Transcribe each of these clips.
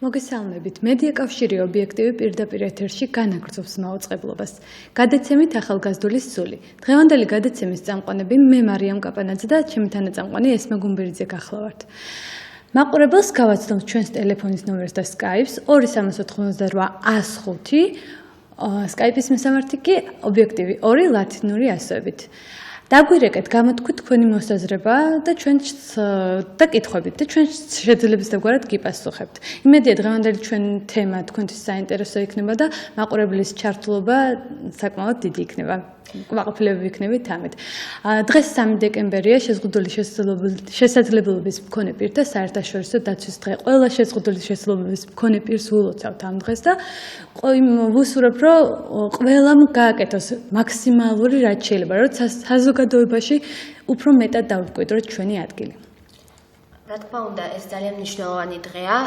მოგესალმებით. მედია კავშირი ობიექტივი პირდაპირ ეთერში განაგრძობს მაუწყებლობას. გადაცემით ახალგაზრდულის სული. დღევანდელი გადაცემის წამყვანები მე მარიამ კაპანაძე და ჩემი თანაწამყვანი ესმე გუმბერიძე გახლავართ. მაყურებელს გავაცნობთ ჩვენს ტელეფონის ნომერს და Skype-ს 2388 105. Skype-ის მესამართი კი ობიექტივი 2 ლათინური ასოებით. დაგვირეკეთ, გამოთქვით თქვენი მოსაზრება და ჩვენს და კითხვებით და ჩვენს შეძლებისდაგვარად გიპასუხებთ. იმედია დღევანდელი ჩვენ თემა თქვენთვის საინტერესო იქნება და მაყურებლის ჩართულობა საკმაოდ დიდი იქნება. მაყოფილებელი ვიქნებით ამით. დღეს 3 დეკემბერია, შეზღუდული შესაძლებლობის მქონე პირთა საერთაშორისო დაცვის დღე. ყველა შეზღუდული შესაძლებლობის მქონე პირს ვილოცავთ ამ დღეს და ვუსურებ, რომ ყველამ გააკეთოს მაქსიმალური რაც შეიძლება, როცა საზოგადოებაში უფრო მეტად დავკვირდოთ ჩვენი ადგილი. რა თქმა უნდა, ეს ძალიან მნიშვნელოვანი დღეა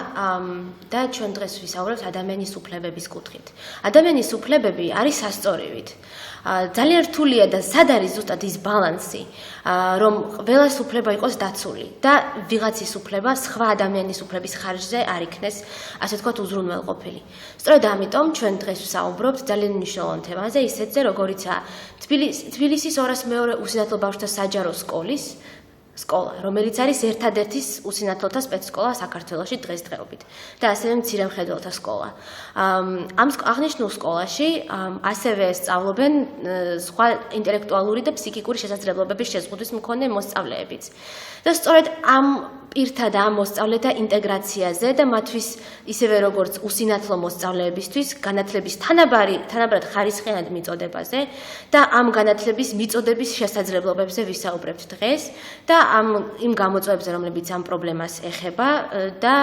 და ჩვენ დღეს ვისაუბრებთ ადამიანის უფლებების კუთხით. ადამიანის უფლებები არის სასწორივით. ძალიან რთულია და სად არის ზუსტად ის ბალანსი, რომ ყველას უფლება იყოს დაცული და ვიღაცის უფლება სხვა ადამიანის უფლების ხარჯზე არ იქნეს, ასე ვთქვათ, უზრუნველყოფილი. სწორედ ამიტომ ჩვენ დღეს ვსაუბრობთ ძალიან მნიშვნელოვან თემაზე, ისეთზე, როგორიცაა თბილისის 202 უსინათლო ბავშვთა საჯარო სკოლა, რომელიც არის ერთადერთი უსინათლოთა სპეცსკოლა საქართველოში დღესდღეობით და ასევე მცირე მხედველთა სკოლა. ამ აღნიშნულ სკოლაში ასევე სწავლობენ სხვა ინტელექტუალური და ფსიქიკური შესაძლებლობების შეზღუდვის მქონე მოსწავლეებიც. და სწორედ ამ პირთა და ამ მოსწავლეთა ინტეგრაციაზე და მათთვის ისევე როგორც უსინათლო მოსწავლეებისთვის განათლების თანაბრად ხარისხიანად მიწოდებაზე და ამ განათლების მიწოდების შესაძლებლობებზე ვისაუბრებთ დღეს და იმ გამოწვევებზე, რომლებიც ამ პრობლემას ეხება და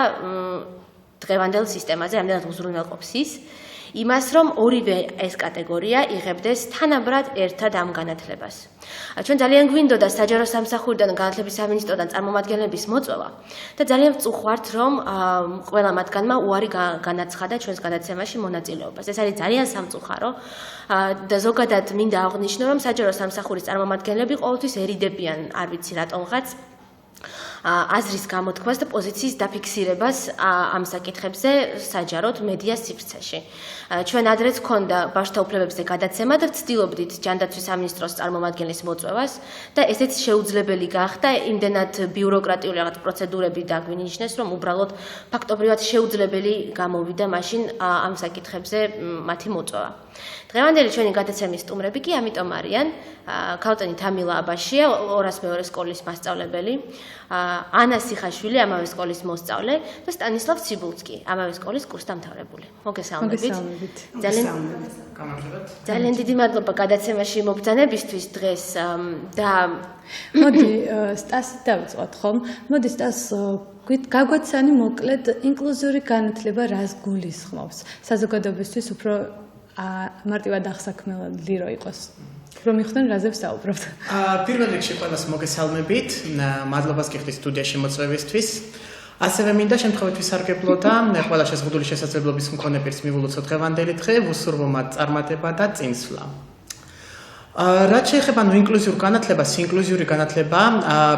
დღევანდელ სისტემაზე ამდენად უზრუნველყოფს იმას, რომ ორივე ეს კატეგორია იღებდეს თანაბრად ერთად ამ განათლებას. ჩვენ ძალიან გვინდოდა საჯარო სამსახურიდან განათლების სამინისტროდან წარმომადგენლების მოწვევა და ძალიან ვწუხართ, რომ ყველა მათგანმა უარი განაცხადა ჩვენს გადაცემაში მონაწილეობას. ეს არის ძალიან სამწუხარო და ზოგადად მინდა აღვნიშნო, რომ საჯარო სამსახურის წარმომადგენლები ყოველთვის ერიდებიან, არ ვიცი რატომღაც აზრის გამოთქვას და პოზიციის დაფიქსირებას ამ საკითხებზე საჯაროდ მედიას სივრცეში. ჩვენ ადრეც ჰქონდა ბავშვთა უფლებებზე გადაცემა და ვცდილობდით ჯანდაცვის სამინისტროს წარმომადგენლის მოწვევას და ესეც შეუძლებელი გახდა იმდენად ბიუროკრატიული რაღაც პროცედურები დაგვინიშნეს, რომ უბრალოდ ფაქტობრივად შეუძლებელი გამოვიდა მაშინ ამ საკითხებზე მათი მოწვევა. დღევანდელი ჩვენი გადაცემის სტუმრები კი ამიტომ არიან ქალწენი თამილა აბაშია, 202 სკოლის მასწავლებელი, ანა სიხაშვილი, ამავე სკოლის მოსწავლე და სტანისლავ ციბულსკი, ამავე სკოლის კურსდამთავრებული. მოგესალმებით. ძალიან დიდი მადლობა გადაცემაში მობრძანებისთვის დღეს და მოდი სტასი დავიწყოთ ხომ? მოდი სტას გაგვაცანი მოკლედ ინკლუზიური განათლება რას გულისხმობს? საზოგადოებისთვის უფრო მარტივად აღსაქმელი რო იყოს. რომ იხდნენ რაზე ვსაუბრობთ. პირველ რიგში ყველას მოგესალმებით. მადლობას გიხდით სტუდიაში მოწვევისთვის. ასევე მინდა შემთხვევით ვისარგებლო და ყველა შეზღუდული შესაძლებლობის მქონე პირს მივულოცო დღევანდელი დღე, ვუსურვო მათ წარმატება და წინსვლა. რაც შეეხება ინკლუზიურ განათლებას, ინკლუზიური განათლება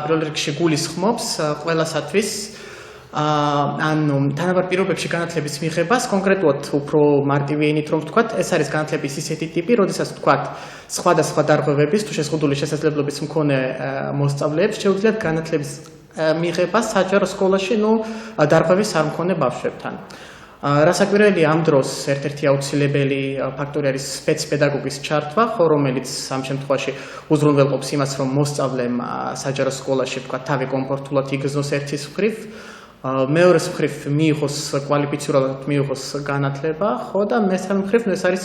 პირველ რიგში გულისხმობს ყველასათვის თანაბარ პირობებში განათლების მიღებას, კონკრეტულად უფრო მარტივი ენით რომ ვთქვათ, ეს არის განათლების ისეთი ტიპი, როდესაც ვთქვათ, სხვადასხვა დარღვევების თუ შეზღუდული შესაძლებლობის მქონე მოსწავლეებს შეუძლიათ განათლების მიღება საჯარო სკოლაში, დარღვევის არ მქონე ბავშვებთან. რასაკვირველია, ამ დროს ერთ-ერთი აუცილებელი ფაქტორი არის სპეცპედაგოგის ჩართვა, რომელიც ამ შემთხვევაში უზრუნველყოფს იმას, რომ მოსწავლემ საჯარო სკოლაში ვთქვათ, თავი კომფორტულად იგრძნოს ერთის მხრივ, მეორეს მხრივ მიიღოს კვალიფიცირებულად მიიღოს განათლება, ხო და მესამე მხრივ ეს არის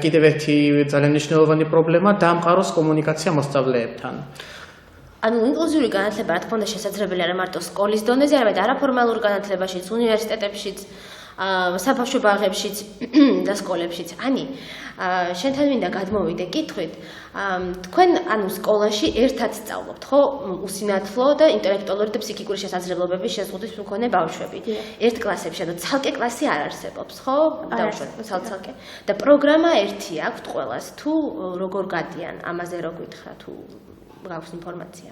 კიდევ ერთი ძალიან მნიშვნელოვანი პრობლემა, დაამყაროს კომუნიკაცია მოსწავლეებთან. ინკლუზიური განათლება, რა თქმა უნდა, შესაძლებელი არა მარტო სკოლის დონეზე, არამედ არაფორმალურ განათლებაშიც, უნივერსიტეტებშიც, საბავშვო ბაღებშიც და სკოლებშიც. შენთან მინდა გადმოვიდე კითხვით. თქვენ სკოლაში ერთად სწავლობთ, ხო? უსინათლო და ინტელექტუალური და ფსიქიკური შესაძლებლობების შეზღუდვის მქონე ბავშვები. ერთ კლასებში, ცალკე კლასი არ არსებობს, ხო? ცალკე. და პროგრამა ერთი აქვთ ყველას, თუ როგორ გადიან, ამაზე რო გითხრა, თუ გაქვს ინფორმაცია.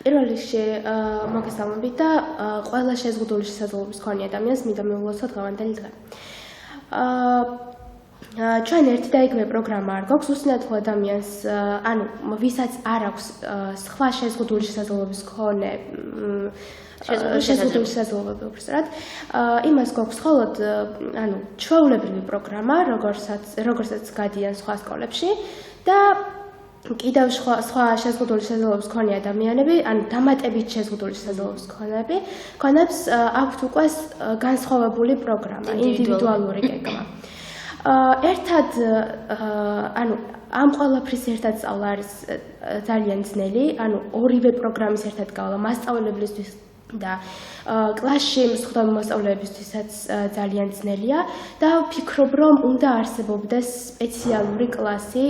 პირველ რიგში მოგესალმებით და ყველა შეზღუდული შესაძლებლობის მქონე ადამიანს მინდა მივულოცოთ დღევანდელი დღე. ჩვენ ერთი და იგივე პროგრამა არ გვაქვს, უსინათ თუ ადამიანს, ანუ ვისაც არ აქვს სხვა შეზღუდული შესაძლებლობის მქონე შეზღუდული შესაძლებლობები უბრალოდ, იმას გვაქვს მხოლოდ, ანუ ჩვეულებრივი პროგრამა, როგორცაც გადიან სხვა სკოლებში და კიდევ სხვა შეზღუდული შესაძლებლობის მქონე ადამიანები, ანუ დამატებით შეზღუდული შესაძლებლობის მქონეებს აქვთ უკვე განსხვავებული პროგრამა, ინდივიდუალური გეგმა. ერთად, ანუ ამ ყველაფრის ერთად სწავლა არის ძალიან ძნელი, ანუ ორივე პროგრამის ერთად გავლა მასწავლებლისთვის და კლასში მსხვერპლ მოსწავლეებისთვისაც ძალიან ძნელია და ვფიქრობ, რომ უნდა არსებობდეს სპეციალური კლასი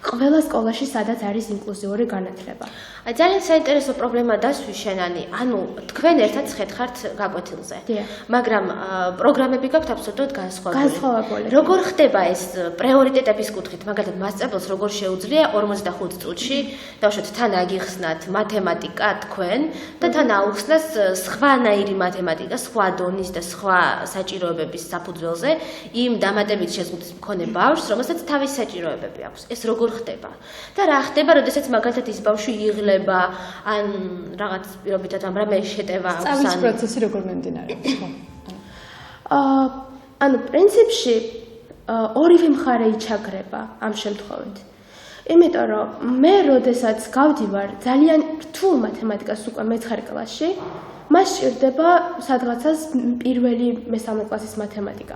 ყველა სკოლაში, სადაც არის ინკლუზიური განათლება. ძალიან საინტერესო პრობლემა დასვი შენანი, ანუ თქვენ ერთად ხეთხართ გაკვეთილზე. მაგრამ პროგრამები გაქვთ აბსოლუტურად განსხვავებული. როგორ ხდება ეს პრიორიტეტების კუთხით, მაგალითად მასწავლებელს როგორ შეუძლია 45 წუთში დავუშვათ თან აგიხსნათ მათემატიკა თქვენ და თან აუხსნას სხვანაირი მათემატიკა, სხვა დონის და სხვა საჭიროებების საფუძველზე იმ დამატებით შეზღუდვის მქონე ბავშვს, რომელსაც თავის საჭიროებები აქვს. ეს როგორ ხდება? და რა ხდება, როდესაც მაგალითად ის ბავშვი იღლება, ან რაღაც პირობითად ამ რამე შეტევა აქვს, ან სწავლის პროცესი როგორ მიმდინარეობს, ხო? ანუ პრინციპში ორივე მხარე იჩაგრება ამ შემთხვევით. იმიტომ რომ მე როდესაც გავდივარ ძალიან რთულ მათემატიკას უკვე მე-9 კლასში, მას სჭირდება სადღაცას პირველი მესამე კლასის მათემატიკა.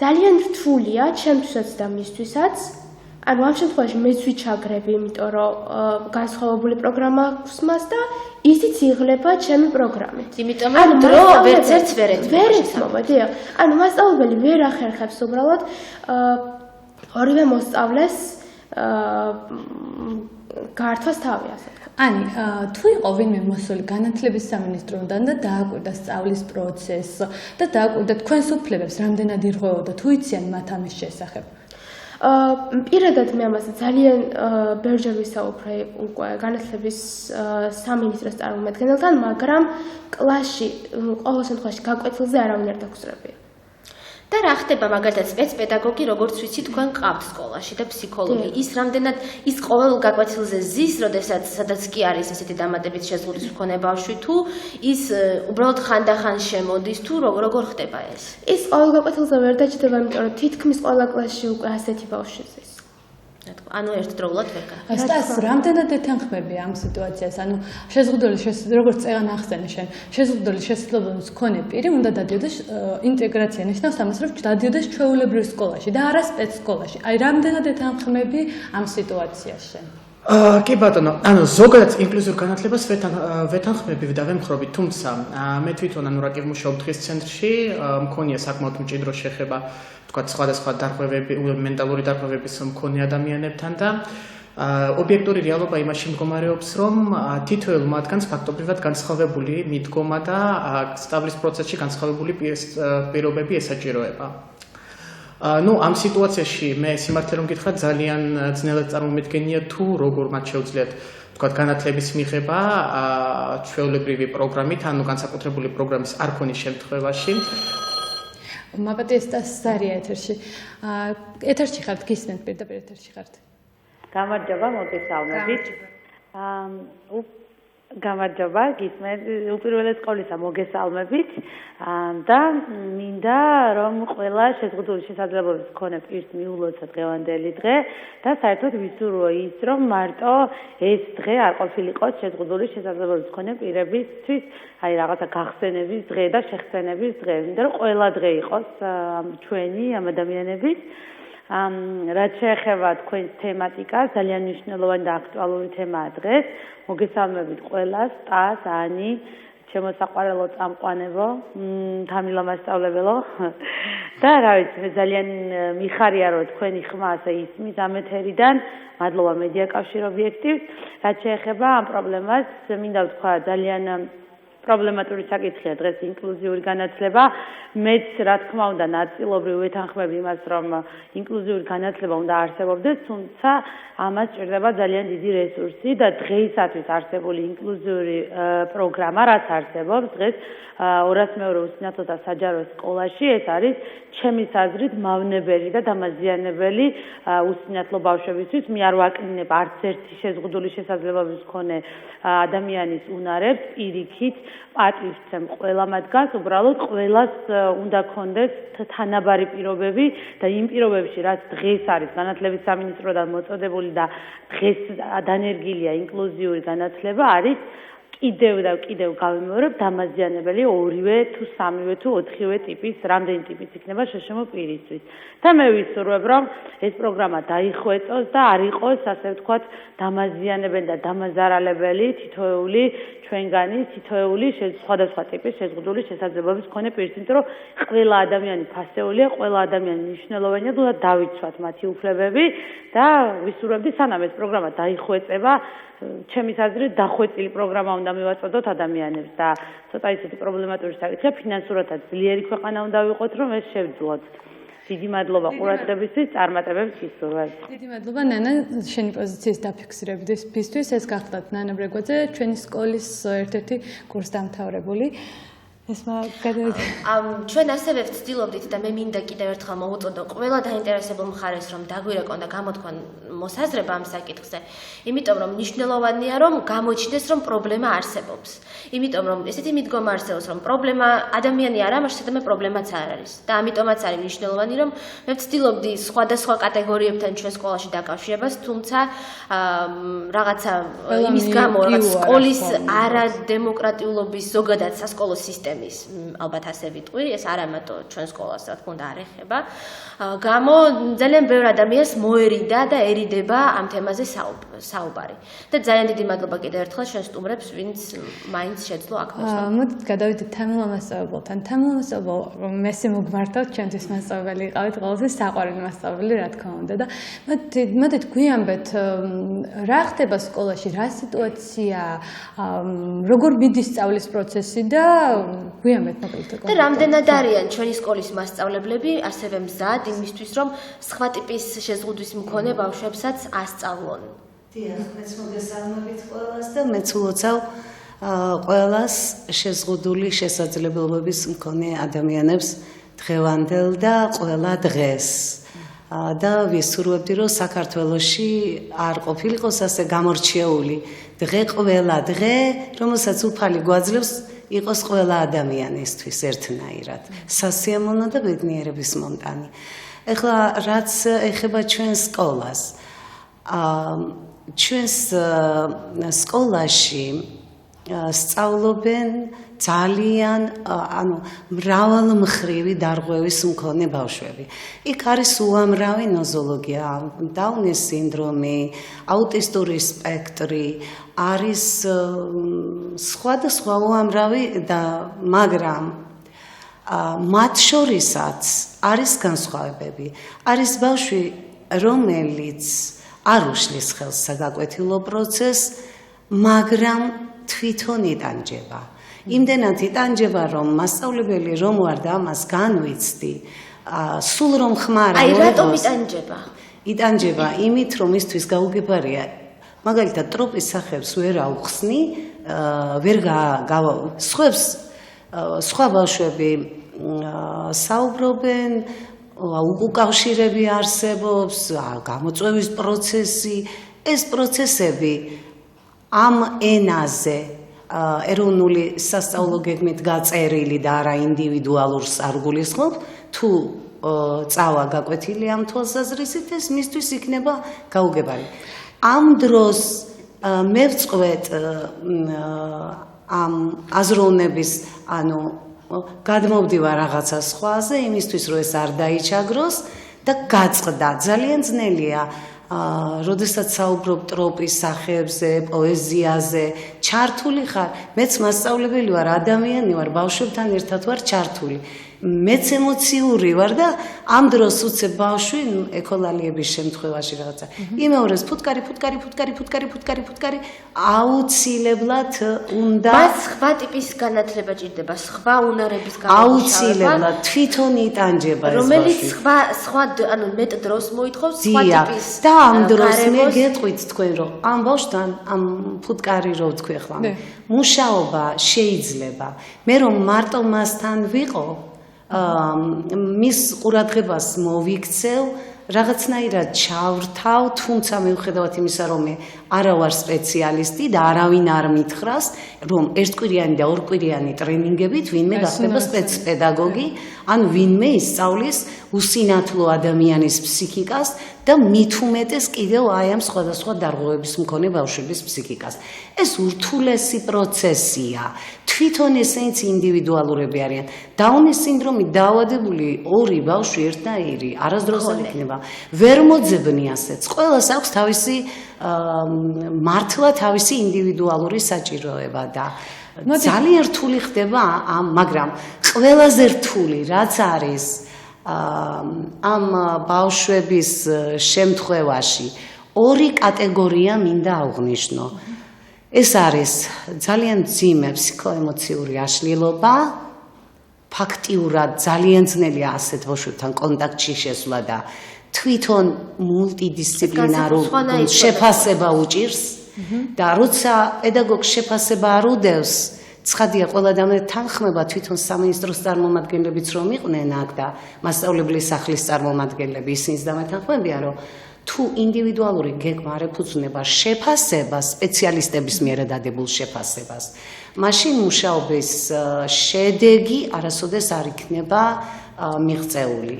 ძალიან რთულია ჩემთვისაც და მისთვისაც. ანუ ამ შემთხვევაში მეც ვიჩაგრები, იმიტომ რომ განსხვავებული პროგრამა აქვს მას და ისიც იღლება ჩემი პროგრამით. იმიტომ რომ დრო ვერც ერთს ვერ ეთმობა, დიახ. ანუ მასწავლებელი ვერ ახერხებს უბრალოდ ორივე მოსწავლეს გართვას თავი, ასე ვთქვათ. Ani, თუ იყო ვინმე მოსული განათლების სამინისტროდან და დააკვირდა სწავლის პროცესს და დააკვირდა თქვენს უფლებებს, რამდენად ირღვეოდა, თუ იციან მათ ამის შესახებ? პირადად მე ამაზე ძალიან ბევრჯერ ვისაუბრე უკვე განათლების სამინისტროს წარმომადგენელთან, მაგრამ კლასში ყოველ შემთხვევაში გაკვეთილზე არავინ არ დაგუსწრებია. და რა ხდება მაგალითად სპეცპედაგოგი, როგორც ვიცი, თქვენ ყავთ სკოლაში და ფსიქოლოგი. ის რამდენად ის ყოველ გაკვეთილზე ზის, როდესაც სადაც კი არის ესეთი დამატებით შეზღუდვის მქონე ბავშვი, თუ ის უბრალოდ ხანდახან შემოდის, თუ როგორ ხდება ეს? ის ყოველ გაკვეთილზე ვერ დაჭდება, იმიტომ რომ თითქმის ყველა კლასში უკვე ასეთი ბავშვი ზის. ანუ ერთდროულად ვერ გაქვს. Სტას, რამდენად ეთანხმები ამ სიტუაციას? ანუ შეზღუდული როგორც წეგან ახსენე შენ, შეზღუდული შესაძლებლობის მქონე პირი უნდა დადიოდეს ინტეგრაცია ნიშნავს ამას, რომ დადიოდეს ჩვეულებრივ სკოლაში და არა სპეცსკოლაში. აი, რამდენად ეთანხმები ამ სიტუაციას შენ? კი ბატონო, ანუ ზოგადად ინკლუზიურ განათლებას ვეთანხმები და ვემხრობი, თუმცა მე თვითონ ანუ რაკი ვმუშაობ დღის ცენტრში, მქონია საკმაოდ მჭიდრო შეხება თქვა სხვადასხვა დარღვევები, მენტალური დარღვევების მქონე ადამიანებთან და ობიექტური რეალობა იმაში მდგომარეობს, რომ თითოეულ მათგანს ფაქტობრივად განსხვავებული მიდგომა და სწავლის პროცესში განსხვავებული პირობები ესაჭიროება. Ну, ამ სიტუაციაში მე სიმართლე რომ გითხრათ, ძალიან ძნელად წარმომედგენია თუ როგორ მათ შეუძლიათ თქვა განათლების მიღება ჩვეულებრივი პროგრამით, ანუ განსაკუთრებული პროგრამის არ ქონის შემთხვევაში. მაპატიესტას ზარია ეთერში. ეთერში ხართ, გისმენთ პირდაპირ ეთერში ხართ. გამარჯობა, მოგესალმებით. გამარჯობა, გისმენთ უპირველეს ყოვლისა მოგესალმებით და მინდა რომ ყველა შეზღუდული შესაძლებლობის მქონე პირს მიულოცა დღევანდელი დღე და საერთოდ ვისურვო ის რომ მარტო ეს დღე არ ყოფილიყოს შეზღუდული შესაძლებლობის მქონე პირებისთვის აი რაღაცა გახსენების დღე და შეხსენების დღე, მინდა რომ ყველა დღე იყოს ჩვენი ამ ადამიანების რაც შეეხება თქვენს თემატიკას, ძალიან მნიშვნელოვანი და აქტუალური თემაა დღეს. მოგესალმებით ყველას, სტას, ანი, ჩემო საყვარელო წამყვანებო, თამილა მასწავლებელო. და რა ვიცი, მე ძალიან მიხარია რომ თქვენი ხმა ასე ისმის ამ ეთერიდან. მადლობა მედია კავშირ ობიექტივს. რაც შეეხება ამ პრობლემას, მინდა ვთქვა ძალიან პრობლემატური საკითხია დღეს ინკლუზიური განათლება. მეც რა თქმა უნდა ნაწილობრივ ვეთანხმები იმას, რომ ინკლუზიური განათლება უნდა არსებობდეს, თუმცა ამას ჭირდება ძალიან დიდი რესურსი და დღეისათვის არსებული ინკლუზიური პროგრამა, რაც არსებობს დღეს 200-მეორე უსინათლოთა საჯარო სკოლაში, ეს არის ჩემის აზრით მავნებელი და დამაზიანებელი უსინათლო ბავშვებისთვის. მე არ ვაკნინებ არც ერთი შეზღუდული შესაძლებლობის მქონე ადამიანის უნარებს, პირიქით პატივცემ ყველა მათგანს, უბრალოდ ყველას უნდა ქონდეს თანაბარი პირობები და იმ პირობებში, რაც დღეს არის განათლების სამინისტროდან მოწოდებული და დღეს დანერგილია ინკლუზიური განათლება, არის კიდევ და კიდევ გავიმეორებ დამაზიანებელი ორივე თუ სამივე თუ ოთხივე ტიპის, რამდენი ტიპის იქნება შეშმო პირისთვის. და მე ვისურვებ, რომ ეს პროგრამა დაიხვეწოს და არ იყოს, ასე ვთქვათ, დამაზიანებელი და დამაზარალებელი თითოეული ჩვენგანი, თითოეული სხვადასხვა ტიპის შეზღუდული შესაძლებლობის მქონე პირს, იმიტომ რომ ყველა ადამიანი ფასეულია, ყველა ადამიანი მნიშვნელოვანია, თუმცა დავიცვათ მათი უფლებები და ვისურვებდი, სანამ ეს პროგრამა დაიხვეწება, ჩემის აზრით დახვეწილი პროგრამა უნდა მივაწოდოთ ადამიანებს და ცოტა ისეთი პრობლემატური საკითხია, ფინანსურადაც ძლიერი ქვეყანა უნდა ვიყოთ, რომ ეს შევძლოთ. დიდი მადლობა ყურადღებისთვის, წარმატებებს გისურვებთ. დიდი მადლობა ნანა, შენი პოზიციის დაფიქსირებისთვის. ეს გახლდათ ნანა ბრეგვაძე, ჩვენი სკოლის ერთ-ერთი კურსდამთავრებული. ჩვენ ასევე ვცდილობდით და მე მინდა კიდევ ერთხელ მოვუწოდო ყველა დაინტერესებულ მხარეს, რომ დაგვირეკონ და გამოთქვან მოსაზრება ამ საკითხზე. იმიტომ რომ მნიშვნელოვანია, რომ გამოჩნდეს, რომ პრობლემა არსებობს. იმიტომ რომ ესეთი მიდგომა არსებობს, რომ პრობლემა ადამიანი არა, მაგრამ შესაძლოა პრობლემაც არ არის. და ამიტომაც არის მნიშვნელოვანი, რომ მე ვცდილობდი სხვადასხვა კატეგორიებთან ჩვენ სკოლაში დაკავშირებას, თუმცა რაღაცა იმის გამო, რაღაც სკოლის არადემოკრატიულობის ზოგადად სასკოლო სისტემის ალბათ ასე ვიტყვი, ეს არა მარტო ჩვენ სკოლას რა თქმა უნდა არ ეხება. გამო ძალიან ბევრ ადამიანს მოერიდა დაერიდება ამ თემაზე საუბარი. და ძალიან დიდი მადლობა კიდევ ერთხელ ჩვენ სტუმრებს, ვინც მაინც შეძლო აქ მოსვლა. მოდით გადავიდეთ თემურ მასწავლებელთან. თემურ მასწავლებლო მესი მოგმართავთ, ჩვენთვის მასწავლებელი იყავით, ყველაზე საყვარელი მასწავლებელი რა თქმა უნდა და მოდით გვიამბეთ რა ხდება სკოლაში, რა სიტუაცია, როგორ მიდის სწავლის პროცესი და გვიამბეთ მოკლედ. და რამდენად არიან ჩვენი სკოლის მასწავლებლები ასევე მზად იმისთვის, რომ სხვა ტიპის შეზღუდვის მქონე ბავშვებსაც ასწავლონ. დიახ, მეც მოგესალმებით ყველას და მეც ულოცავ ყველას შეზღუდული შესაძლებლობების მქონე ადამიანებს დღევანდელ და ყველა დღეს. და ვისურვებდი, რომ საქართველოში არ ყოფილიყოს ასე გამორჩეული დღე, ყველა დღე, რომელსაც უფალი გვაძლევს იყოს ყველა ადამიანისთვის ერთნაირად, სასიამოვნო და ბედნიერების მომტანი. ეხლა რაც ეხება ჩვენ სკოლას, ჩვენს სკოლაში სწავლობენ ძალიან მრავალმხრივი დარღვევის მქონე ბავშვები. იქ არის უამრავი ნოზოლოგია, დაუნის სინდრომი, აუტისტური სპექტრი, არის სხვადასხვა უამრავი და მაგრამ მათ შორისაც არის განსხვავებები. არის ბავშვი, რომელიც არ უშლის ხელს საგაკვეთილო პროცესს, მაგრამ თვითონ იტანჯება. იმდენად იტანჯება, რომ მასწავლებელი რომ ვარ და ამას განვიცდი, სულ რომ ხმარა აი რატომ იტანჯება? იტანჯება იმით, რომ ისთვის გაუგებარია. მაგალითად, ტროპის სახებს ვერ აუხსნი, ვერ სხვებს სხვა ბავშვები საუბრობენ, უკავშირები არსებობს, გამოწვევის პროცესი, ეს პროცესები ამ ენაზე ეროვნული სასწავლო გეგმით გაწერილი და არა ინდივიდუალურს არ გულისხმობ, თუ წავა გაკვეთილი ამ თვალსაზრისით, ეს მისთვის იქნება გაუგებარი. ამ დროს მე ვწყვეტ ამ აზროვნების, გადმოვდივარ რაღაცა სხვაზე, იმისთვის რომ ეს არ დაიჩაგროს და გაწყდა. ძალიან ძნელია, როდესაც საუბრობ ტროპის სახეებზე, პოეზიაზე, ჩართული ხარ, მეც მასწავლებელი ვარ, ადამიანი ვარ, ბავშვებთან ერთად ვარ ჩართული. მეც ემოციური ვარ და ამ დროს უცებ ბავშვი ეკოლალიების შემთხვევაში რაღაცა იმეორებს ფუტკარი აუცილებლად უნდა მას სხვა ტიპის განათლება ჭირდება სხვა უნარების აუცილებლად თვითონ იტანჯება ეს რომელიც სხვა ანუ მეტ დროს მოითხოვს სხვა ტიპის და ამ დროს მე გეტყვით თქვენ რომ ამ ბავშვთან ამ ფუტკარი რო ვთქვი ახლა მუშაობა შეიძლება მე რომ მარტო მასთან ვიყო მის ყურადღებას მოვიქცევ რაღაცნაირად ჩავრთავ თუმცა მიუხედავად იმისა რომ მე არა ვარ სპეციალისტი და არავინ არ მითხრას რომ ერთკვირიანი და ორკვირიანი ტრენინგებით ვინმე გახდება სპეცპედაგოგი ან ვინმე ისწავლის უსინათლო ადამიანის ფსიქიკას და მით უმეტეს კიდევ აი ამ სხვადასხვა დარღვევების მქონე ბავშვების ფსიქიკას ეს ურთულესი პროცესია თვითონ ესენიც ინდივიდუალურები არიან დაუნის სინდრომით დაავადებული ორი ბავშვი ერთნაირი არასდროს არ იქნება ვერ მოძებნი ასეც ყველას აქვს თავისი მართლა თავისი ინდივიდუალური საჭიროება და ძალიან რთული ხდება მაგრამ ყველაზე რთული რაც არის ამ ბავშვების შემთხვევაში ორი კატეგორია მინდა აღვნიშნო ეს არის ძალიან მძიმე ფსიქოემოციური აშლილობა ფაქტიურად ძალიან ძნელია ასეთ ბავშვებთან კონტაქტში შესვლა და თვითონ მულტიდისციპლინარულ შეფასება უჭირს და როცა პედაგოგს შეფასება არ უდევს ცხადია ყველა ადამიანს თანხმება თვითონ სამინისტროს წარმომადგენლებიც რომ იყვნენ აქ და მასწავლებლის სახლის წარმომადგენლები ისინიც დამეთანხმებიან რომ თუ ინდივიდუალური გეგმა არ ეფუძნება შეფასებას სპეციალისტების მიერ დადებულ შეფასებას მაშინ მუშაობის შედეგი არასოდეს არ იქნება მიღწეული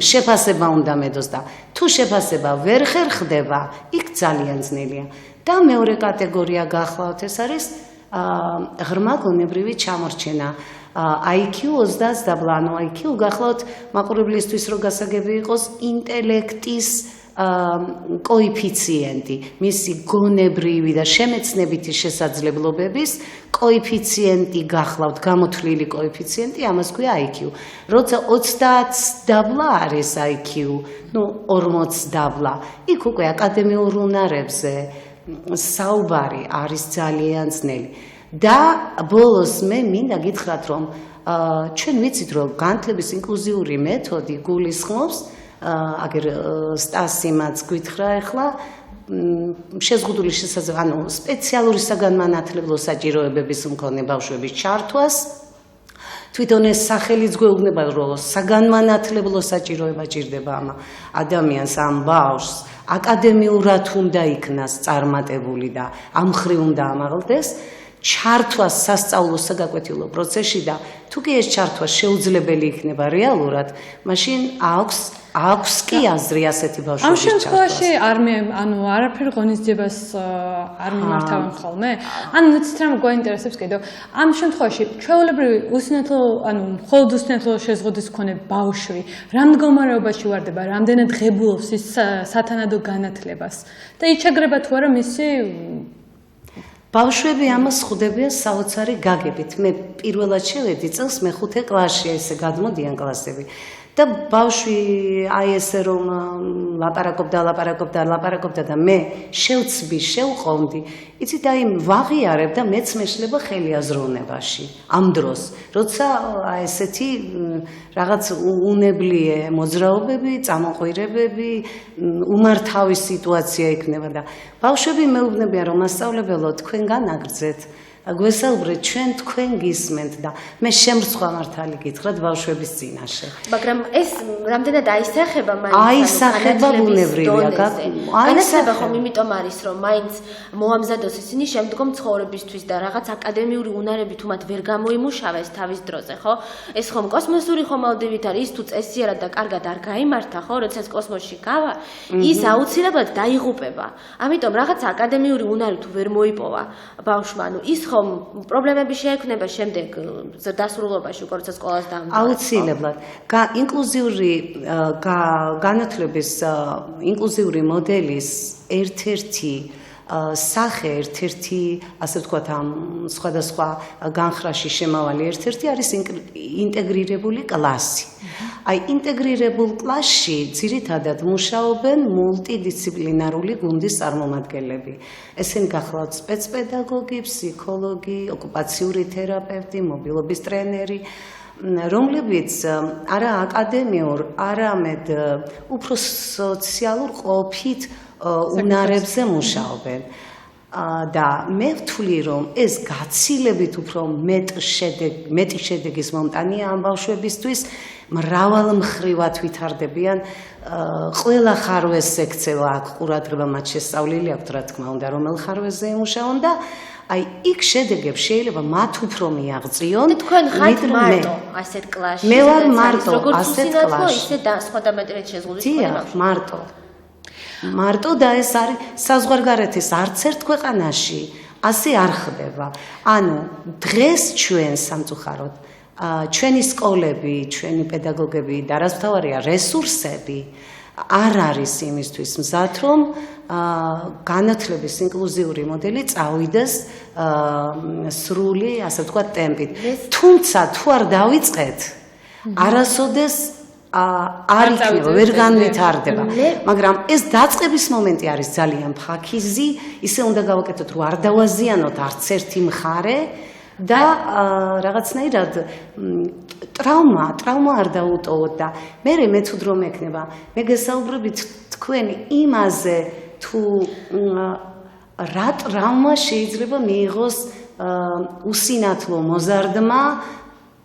შეფასება უნდა მედოს და თუ შეფასება ვერ ხერხდება იქ ძალიან ძნელია და მეორე კატეგორია გახლავთ ეს არის ღრმა გონებრივი ჩამორჩენა IQ 20-ს დაბლა ანუ IQ გახლავთ მაყურებლისთვის რომ გასაგები იყოს ინტელექტის კოეფიციენტი მისი გონებრივი და შემეცნებითი შესაძლებლობების კოეფიციენტი გახლავთ გამოთვლილი კოეფიციენტი ამას ქვია IQ როცა 30-ს დაბლა არის IQ ნუ 40-ს დაბლა იქ უკვე აკადემიურ უნარებზე საუბარი არის ძალიან ძნელი და ბოლოს მე მინდა გითხრათ რომ ჩვენ ვიცით რომ განათლების ინკლუზიური მეთოდი გულისხმობს აგერ სტასიმაც გითხრა ახლა შეზღუდული შესაძლებლობა ანუ სპეციალური საგანმანათლებლო საჭიროებების მქონე ბავშვების ჩართვას თვითონ ეს სახელიც გვეუბნება რომ საგანმანათლებლო საჭიროება ჭირდება ამ ადამიანს ამ ბავშვს აკადემიურად უნდა იქნას წარმატებული და ამ მხრივ უნდა ამაღლდეს ჩართვა სასწავლო საგაკვეთილო პროცესში და თუ კი ეს ჩართვა შეუძლებელი იქნება რეალურად მაშინ აქვს კი აზრი ასეთი ბავშვების ამ შემთხვევაში ანუ არაფერ ღონისძიებას არ მიმართავენ ხოლმე ანუ ვიცით რა გვაინტერესებს კიდევ ამ შემთხვევაში ჩვეულებრივი უსინათლო ანუ მხოლოდ უსინათლო შეზღუდის მქონე ბავშვი რა მდგომარეობაში ვარდება რამდენად ღებულობს ის სათანადო განათლებას და იჩაგრება თუ არა მისი ბავშვები ამას ხვდებიან საოცარი გაგებით მე პირველად შევედი წელს მე-5 კლასში ესე გადმოდიან კლასები და ბავშვი აი ესე რომ ლაპარაკობდა და მე შევყოვნდი იცით აი ვაღიარებ და მეც მეშლება ხელი აზროვნებაში ამ დროს როცა აი ესეთი რაღაც უნებლიე მოძრაობები წამოყვირებები უმართავი სიტუაცია იქნება და ბავშვები მეუბნებიან რომ მასწავლებელო თქვენ განაგრძეთ გვესაუბრეთ ჩვენ თქვენ გისმენთ და მე შემრცხვა მართალი გითხრათ ბავშვების წინაშე მაგრამ ეს რამდენად აისახება მაინც აისახება ბუნებრივია განათლება ხომ იმიტომ არის რომ მაინც მოამზადოს ისინი შემდგომ ცხოვრებისთვის და რაღაც აკადემიური უნარები თუ მათ ვერ გამოიმუშავეს თავის დროზე ხო ეს ხომ კოსმოსური ხომალდებით არის თუ წესიერად და კარგად არ გაიმართა ხო როცა ეს კოსმოსში გავა ის აუცილებლად დაიღუპება ამიტომ რაღაც აკადემიური უნარი თუ ვერ მოიპოვა ბავშვმა ანუ ის პრობლემები შეექმნება შემდეგ დასრულობაში უკვე როცა სკოლას დაამთავრებს. აუცილებლად. ინკლუზიური განათლების ინკლუზიური მოდელის ერთ-ერთი სახე ერთ-ერთი, ასე ვთქვათ, ამ სხვადასხვა განხრაში შემავალი ერთ-ერთი არის ინტეგრირებული კლასი. Აი ინტეგრირებულ კლასში ძირითადად მუშაობენ მულტიდისციპლინარული გუნდის წარმომადგენლები. ესენი გახლავთ სპეცპედაგოგი, ფსიქოლოგი, ოკუპაციური თერაპევტი, მობილობის ტრენერი, რომლებიც არა აკადემიურ, არამედ უფრო სოციალურ ყოფით უნარებზე მუშაობენ. და მე ვთვლი, რომ ეს გაცილებით უფრო მეტი შედეგის მომტანია ამ ბავშვებისთვის, მრავალმხრივად ვითარდებიან, ყველა ხარვეზს ექცევა აქ ყურადღება მათ შესწავლილი აქვთ, რა თქმა უნდა, რომელ ხარვეზზე იმუშაონ და აი იქ შედეგებს შეიძლება მათ უფრო მიაღწიონ. თქვენ ხართ მარტო ასეთ კლასში. მე ვარ მარტო ასეთ კლასში. ისე და სხვადასხვა შეზღუდვის დიახ, მარტო და ეს არის საზღვარგარეთის არც ერთ ქვეყანაში ასე არ ხდება. ანუ დღეს ჩვენ სამწუხაროდ ჩვენი სკოლები, ჩვენი პედაგოგები და რაც მთავარია რესურსები არ არის იმისთვის მზად, რომ განათლების ინკლუზიური მოდელი წავიდეს სრული, ასე ვთქვათ, ტემპით. თუმცა თუ არ დავიწყეთ, არასოდეს არ იქნება, ვერ განვითარდება. მაგრამ ეს დაწყების მომენტი არის ძალიან ფაქიზი, ისე უნდა გავაკეთოთ, რომ არ დავაზიანოთ არც ერთი მხარე და რაღაცნაირად ტრავმა არ დაუტოვოთ და მე მეთუდ რომ ექნება. მე გესაუბრებით თქვენ იმაზე, თუ რა ტრავმა შეიძლება მიიღოს უსინათლო მოზარდმა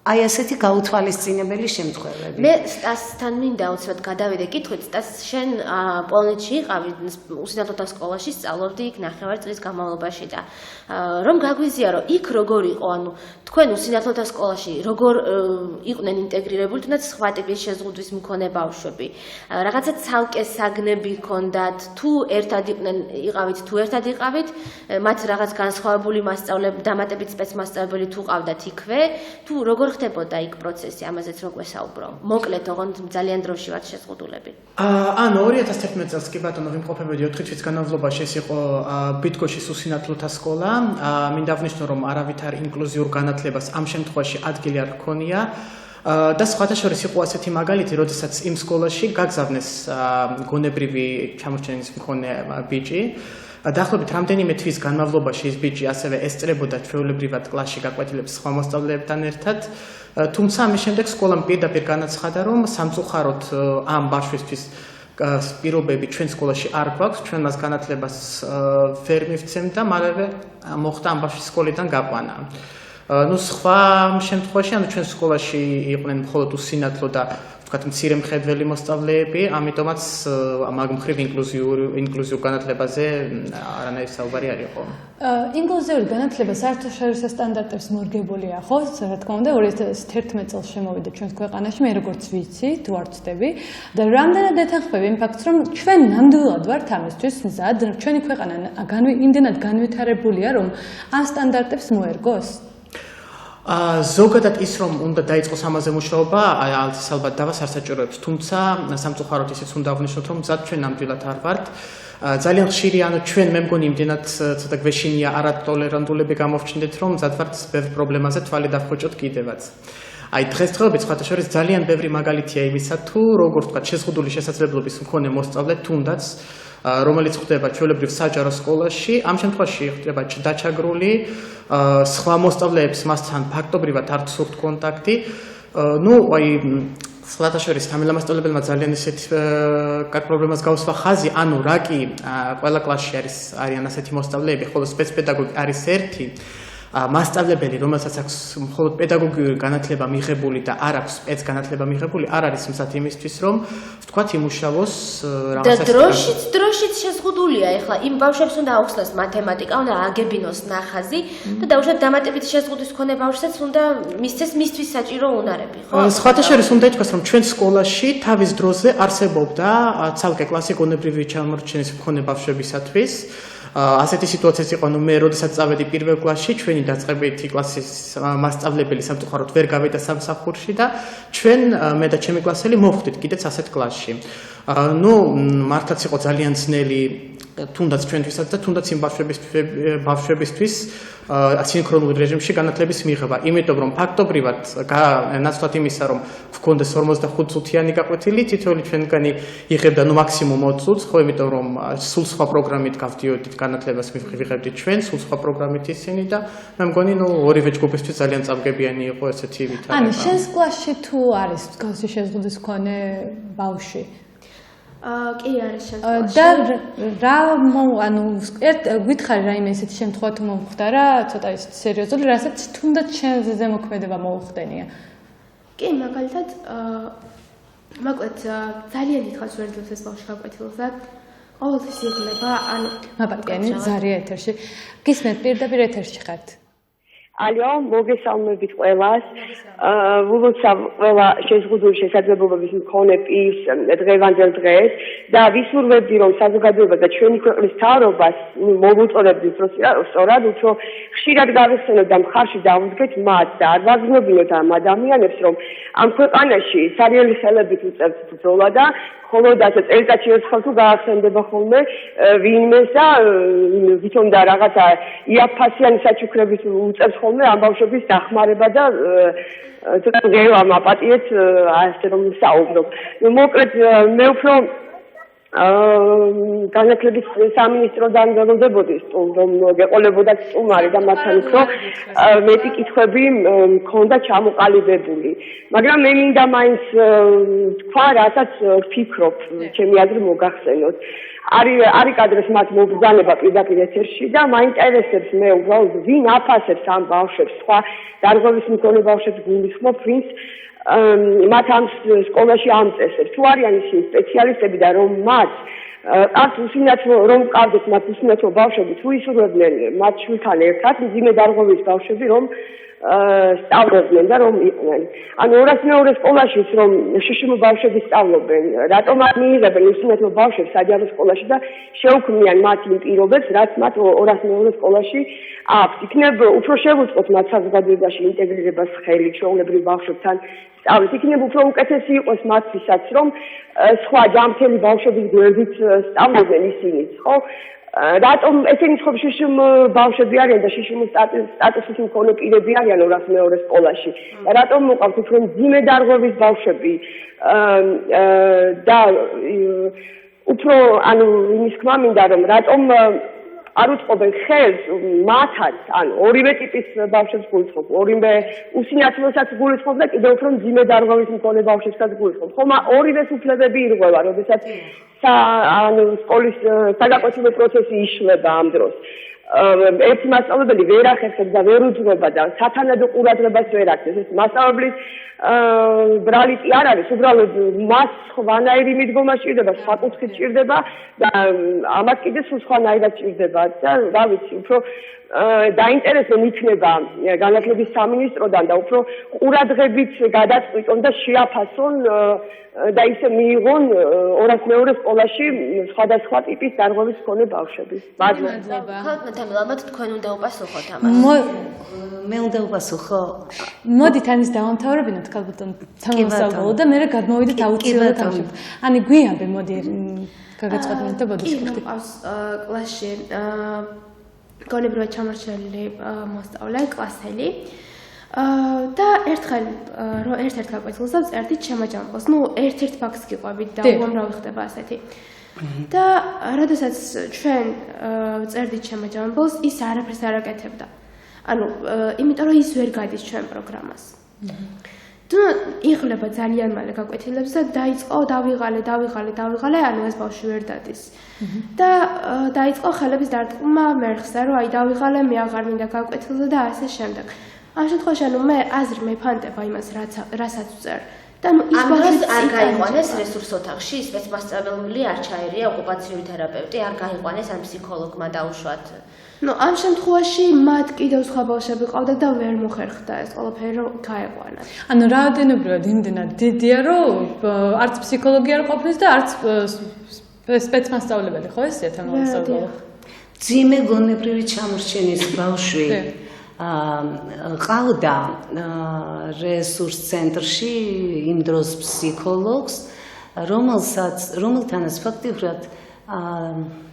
აი ასეთი გაუთვალისწინებელი შემთხვევები. მე სტასთან მინდა უცბად გადავიდე კითხვით. სტას, შენ პოლონეთში იყავი, უსინათლოთა სკოლაში სწავლობდი იქ 9 წლის განმავლობაში და რომ გაგვიზია, რომ იქ როგორ იყო, ანუ თქვენ უსინათლოთა სკოლაში როგორ იყვნენ ინტეგრირებული, თუნდაც სხვა ტიპის შეზღუდვის მქონე ბავშვები. რაღაცა ცალკე საგნები ჰქონდათ, თუ ერთად იყავით, მათ რაღაც განსხვავებული მასწავლებელი, დამატებით სპეცმასწავლებელი თუ ყავდათ იქვე, თუ როგორ ხდებოდა იქ პროცესი, ამაზეც რო გვესაუბრო. მოკლედ, ოღონდ ძალიან დროში ვართ შეზღუდულები. ანუ 2011 წელს კი ბატონო ვიმყოფებოდი 4 თვის განმავლობაში, ეს იყო ბიტგოშის უსინათლოთა სკოლა. მინდა ვნიშნო, რომ არავითარ ინკლუზიურ განათლებას ამ შემთხვევაში ადგილი არ ჰქონია. და სხვათა შორის იყო ასეთი მაგალითი, როდესაც იმ სკოლაში გაგზავნეს გონებრივი ჩამორჩენის მქონე ბიჭი. დაახლოებით რამდენიმე თვის განმავლობაში ეს ბიჭი ასევე ესწრებოდა ჩვეულებრივად კლასში გაკვეთილებს სხვა მოსწავლეებთან ერთად. თუმცა ამის შემდეგ სკოლამ პირდაპირ განაცხადა, რომ სამწუხაროდ ამ ბავშვისთვის პირობები ჩვენ სკოლაში არ გვაქვს, ჩვენ მას განათლებას ვერ მივცემთ და მალევე მოხდა ამ ბავშვის სკოლიდან გაყვანა. ну სხვა შემთხვევაში, ანუ ჩვენ სკოლაში იყვნენ მხოლოდ უსინათლო და ვთქვათ მცირე მხედველი მოსწავლეები, ამიტომაც მაგ მხრივ ინკლუზიურ განათლებაზე არანაირი საუბარი არ იყო. ინკლუზიური განათლება საერთაშორისო სტანდარტებს მორგებულია, ხო? რა თქმა უნდა, 2011 წელს შემოვიდა ჩვენს ქვეყანაში, მე როგორც ვიცი, თუ არ ვცდები, და რამდენად ეთანხმები იმ ფაქტს, რომ ჩვენ ნამდვილად ვართ ამისთვის მზად, ჩვენი ქვეყანა იმდენად განვითარებულია, რომ ამ სტანდარტებს მოერგოს? ზოგადად ის რომ უნდა დაიწყოს ამაზე მუშაობა, ალბათ დავას არ საჭიროებს, თუმცა სამწუხაროდ ისიც უნდა ვნიშნოთ, რომ მზად ჩვენ ნამდვილად არ ვართ. ძალიან ხშირი, ანუ ჩვენ მე მგონი იმდენად ცოტა გვეშინია არატოლერანტულები გამოვჩნდეთ, რომ მზად ვართ ბევრ პრობლემაზე თვალი დავხვეჭოთ კიდევაც. აი დღესდღეობით სხვათა შორის ძალიან ბევრი მაგალითია იმისა, თუ როგორ ვთქვათ, შეზღუდული შესაძლებლობის მქონე მოსწავლე თუნდაც რომელიც ხდება ჩვეულებრივ საჯარო სკოლაში, ამ შემთხვევაში ხდება დაჩაგრული, სხვა მოსწავლეებს მასთან ფაქტობრივად არ სურთ კონტაქტი. ну, აი, სხვათა შორის თამილამასწავლებელმა ძალიან ისეთ კარგ პრობლემას გაუსვა ხაზი, ანუ რა კი ყველა კლასში არიან ასეთი მოსწავლეები, ხოლო სპეცპედაგოგი არის ერთი მასწავლებელი, რომელსაც აქვს მხოლოდ პედაგოგიური განათლება მიღებული და არ აქვს სპეცგანათლება მიღებული, არ არის მზად იმისთვის, რომ ვთქვათ, იმუშავოს რაღაცა. და დროშიც შეზღუდულია, ეხლა იმ ბავშვებს უნდა აუხსნას მათემატიკა, უნდა აგებინოს ნახაზი და დაუშვათ დამატებით შეზღუდვის მქონე ბავშვსაც უნდა მისცეს მისთვის საჭირო უნარები, ხო? სხვათა შორის უნდა ითქვას, რომ ჩვენ სკოლაში თავის დროზე არსებობდა ცალკე კლასი გონებრივი ჩამორჩენის მქონე ბავშვებისათვის. ასეთი სიტუაციაც იყო, ну მე როდესაც წავედი პირველ კლასში, ჩვენი დაწყებითი კლასის მასწავლებელი სამწუხაროდ ვერ გავიდა სამსახურში და ჩვენ მე და ჩემი კლასელი მოვხვდით კიდეც ასეთ კლასში. ну მართლაც იყო ძალიან ძნელი თუნდაც ჩვენთვისაც და თუნდაც იმ ბავშვებისთვის სინქრონულ რეჟიმში განათლების მიღება. იმიტომ რომ ფაქტობრივად ნაცვლად იმისა, რომ გქონდეს 45 წუთიანი გაკვეთილი, თითოეული ჩვენგანი იღებდა მაქსიმუმ 20 წუთს, ხო, იმიტომ რომ სულ სხვა პროგრამით გავდიოდით განათლებას ვიღებდით ჩვენ, სულ სხვა პროგრამით ისინი და მე მგონი, ორივე ჯგუფისთვის ძალიან წამგებიანი იყო ესეთი ვითარება. ანუ შენს კლასში თუ არის მსგავსი შეზღუდვის მქონე ბავშვი? კი არის შენს და რა გითხარი რაიმე ესეთი შემთხვევა თუ მომხდარა, ცოტა ის სერიოზული, რასაც თუნდაც შენზე ზემოქმედება მოუხდენია. კი, მაგალითად, მოკლედ ძალიან დიდხანს ვერ ძლევს ეს ბავშვი გაკვეთილს და ყოველთვის იღლება, ანუ მაპატიანი ზარია ეთერში. გისმენთ პირდაპირ ეთერში ხართ. ალო, მოგესალმებით ყველას. ვილოცავ ყველა შეზღუდული შესაძლებლობების მქონე პირს დღევანდელ დღეს და ვისურვებდი, რომ საზოგადოება და ჩვენი ქვეყნის მთავრობას მოვუწოდებდით, რომ სწორად უფრო ხშირად გავიხსენოთ და მხარში დავუდგეთ მათ და არ ვაგრძნობინოთ ამ ადამიანებს, რომ ამ ქვეყანაში სარიელი ხელებით უწევთ ბრძოლა და ხოლო და წელიწადში ერთხელ თუ გაახსენდება ხოლმე ვინმეს და ვითომ და რაღაცა იაფფასიანი საჩუქრებით უწევს ხოლმე ამ ბავშვების დახმარება და ცოტა ღევა მაპატიეთ ასე რომ საუბრობ. მოკლედ მე უფრო განათლების სამინისტროდან ველოდებოდი რომ გეყოლებოდა სტუმარი და მათთან უფრო მეტი კითხვები მქონდა ჩამოყალიბებული. მაგრამ მე მინდა მაინც თქვა, რასაც ვფიქრობ, ჩემი აზრი მოგახსენოთ. არის კადრეს მათ მობრძანება პირდაპირ ეთერში და მაინტერესებს მე უბრალოდ ვინ აფასებს ამ ბავშვებს, სხვა დარღვევის მქონე ბავშვებს გულისხმობ, ვინც მათ ამ სკოლაში ამწესებს. თუ არიან ისინი სპეციალისტები და რომ მათ არც უსინათლო რომ ყავდეთ მათ უსინათლო ბავშვები, თუ ისურვებდნენ მათ შვილთან ერთად მძიმე დარღვევის ბავშვები, რომ სწავლობდნენ და რომ იყვნენ. ანუ 202 სკოლაშიც რომ შიშიმო ბავშვები სწავლობენ, რატომ არ მიიღებენ უსინათლო ბავშვებს საჯარო სკოლაში და შეუქმნიან მათ იმ პირობებს, რაც მათ 202 სკოლაში აქვს. იქნებ უფრო შევუწყოთ მათ საზოგადოებაში ინტეგრირებას ხელი ჩვეულებრივ ბავშვებთან სწავლით. იქნებ უფრო უკეთესი იყოს მათთვისაც, რომ სხვა ჯანმრთელი ბავშვების გვერდით სწავლობენ ისინიც, ხო? რატომ ესენი ხო შიშიმ ბავშვები არიან და შიშიმის სტატუსის მქონე პირები არიან 202 სკოლაში? რატომ მოყავთ უფრო მძიმე დარღვევის ბავშვები და უფრო ანუ იმის თქმა მინდა რომ რატომ არ უწყობენ ხელს მათაც, ანუ ორივე ტიპის ბავშვებს გულისხმობ, ორივე უსინათლოსაც გულისხმობ და კიდევ უფრო მძიმე დარღვევის მქონე ბავშვებსაც გულისხმობ. ხომ ორივეს უფლებები ირღვევა, როდესაც ანუ სკოლის საგაკვეთილო პროცესი იშლება ამ დროს. ერთი მასწავლებელი ვერ ახერხებს და ვერ უძღვება და სათანადო ყურადღებას ვერ აქცევს. ეს მასწავლებლის ბრალიტი არ არის, უბრალოდ მას სხვანაირი მიდგომა სჭირდება, სხვა კუთხით სჭირდება და ამას კიდე სულ სხვანაირად სჭირდება და რა ვიცი, უფრო დაინტერესო იქნება განათლების სამინისტროდან და უფრო ყურადღებით გადაწყვიტონ და შეაფასონ და ისე მიიღონ 202 სკოლაში სხვადასხვა ტიპის დარღვევის მქონე ბავშვები. მადლობა. ხალხთან ალბათ თქვენ უნდა უპასუხოთ ამას. მე უნდა უპასუხო. მოდით ამის დავამთავრებინოთ ქალბატონ სამოსალო და მე გადმოვიდეთ აუცილებლად ამში. ანუ გვიაბე მოდი გაგაცხადებინოთ და ბოდიშკრით. მყავს კლასში გონებრივად ჩამორჩენილი მოსწავლე, კლასელი. და ერთხელ ერთ-ერთ გაკვეთილზე წერდით შემაჯამბოს. ერთ-ერთ ფაქტს გიყვებით და უამრავი ხდება ასეთი. და როდესაც ჩვენ წერდით შემაჯამბოს, ის არაფერს არ აკეთებდა. ანუ, იმიტომ რომ ის ვერ გადის ჩვენ პროგრამას. თუ იღლება ძალიან მალე გაკვეთილებს და დაიწყო დავიღალე, ანუ ეს ბავშვი ვერ დადის. და დაიწყო ხელების დარტყმა მერხსა, რომ აი დავიღალე, მე აღარ მინდა გაკვეთილზე და ასე შემდეგ. ამ შემთხვევაში ანუ მე აზრი მეფანტება იმას, რასაც ვწერ. და ნუ ის ბავშვი არ გაიყვანეს რესურს ოთახში, სპეცმასწავლებელი არ ჩაერია ოკუპაციური თერაპევტი, არ გაიყვანეს ან ფსიქოლოგმა დაუშვათ. ამ შემთხვევაში მათ კიდევ სხვა ბავშვები ყავდათ და ვერ მოხერხდა ეს ყველაფერი რომ გაეყვანათ. ანუ რაოდენობრივად იმდენად დიდია, რომ არც ფსიქოლოგი არ ყოფნის და არც სპეცმასწავლებელი, ხო ესეა თამამასწავლებელი? ძიმე გონებრივი ჩამორჩენის ბავშვი ყავდა რესურს ცენტრში იმ დროს ფსიქოლოგს, რომელთანაც ფაქტიურად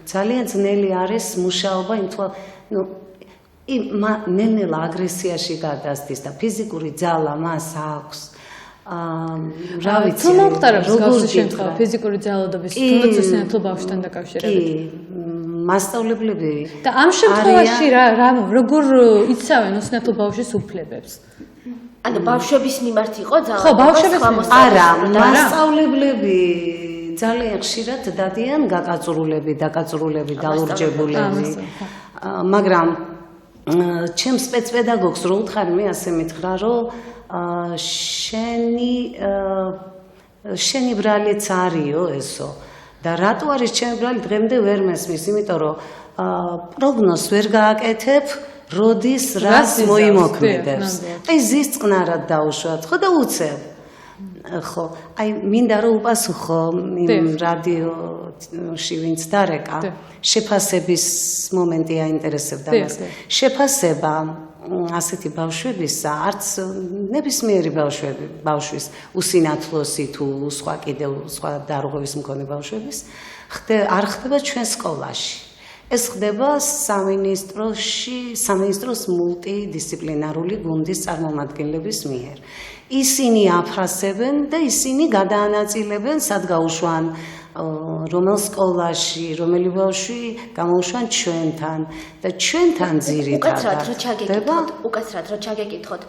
ძალიან ძნელი არის მუშაობა ნელ-ნელა აგრესიაში გადასდის და ფიზიკური ძალა მას აქვს. რა ვიცი, თუ მომხდარებს გასულ შემთხვევაში ფიზიკური ძალადობის თუნდაც უსინათლო ბავშვთან დაკავშირებით. მასწავლებლები და ამ შემთხვევაში როგორ იცავენ უსინათლო ბავშვის უფლებებს? ანუ ბავშვების მიმართ იყო ძალადობა? ხო, ბავშვების მიმართ. არა, მასწავლებლები ძალიან ხშირად დადიან დაკაწრულები, დაურჯებულები. მაგრამ ჩემ სპეცპედაგოგს რო უთხარი, მე ასე მითხრა, რომ შენი ბრალიც არისო ესო. და რატო არის ჩემი ბრალი დღემდე ვერ მესმის, იმიტომ რომ პროგნოზს ვერ გააკეთებ, როდის რას მოიმოქმედებს. აი ზის წყნარად დაუშვათ, ხო და უცებ. ხო, აი მინდა რომ უპასუხო იმ რადიოში ვინც დარეკა, შეფასების მომენტი აინტერესებდა მას. შეფასება ასეთი ბავშვებისა, არც ნებისმიერი ბავშვის უსინათლოსი თუ სხვა დარღვევის მქონე ბავშვების არ ხდება ჩვენ სკოლაში. ეს ხდება სამინისტროს მულტიდისციპლინარული გუნდის წარმომადგენლების მიერ. ისინი აფასებენ და ისინი გადაანაწილებენ, სად გაუშვან, რომელ სკოლაში, რომელი ბავშვი გამოუშვან ჩვენთან და ჩვენთან ძირითადად. უკაცრად რო ჩაგეკითხოთ,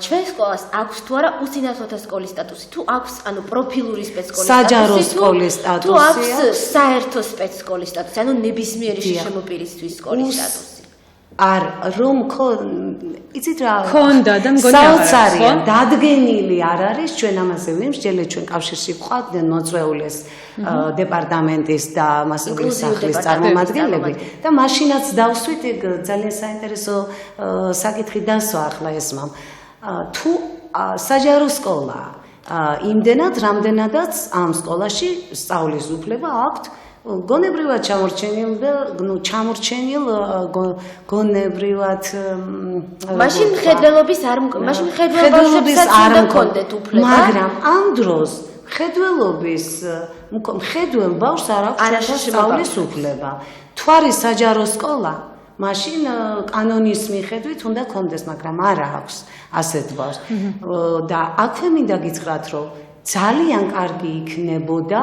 ჩვენ სკოლას აქვს თუ არა უსინათლოთა სკოლის სტატუსი, თუ აქვს ანუ პროფილური სპეცსკოლის სტატუსი, საჯარო სკოლის სტატუსი, თუ აქვს საერთო სპეცსკოლის სტატუსი, ანუ ნებისმიერი შემოპირისთვის სკოლის სტატუსი. რომ იცით რა ქონდა და მგონი საოცარია დადგენილი არ არის ჩვენ ამაზე ვიმსჯელეთ ჩვენ კავშირში გვყავდნენ მოწვეულეს დეპარტამენტის და მასწავლებლის სახლის წარმომადგენლები და მაშინაც დავსვით ძალიან საინტერესო საკითხი დასვა ახლა ესმამ თუ საჯარო სკოლა იმდენად რამდენადაც ამ სკოლაში სწავლის უფლება აქვთ გონებრივად ჩამორჩენილ გონებრივად მაშინ მხედველობის არ მქონდეთ უფლება მაგრამ ამ დროს მხედველ ბავშვს არ აქვს სწავლის უფლება თუ არის საჯარო სკოლა მაშინ კანონის მიხედვით უნდა კონდეს მაგრამ არა აქვს ასეთ ბავშვს და აქვე მინდა გითხრათ რომ ძალიან კარგი იქნებოდა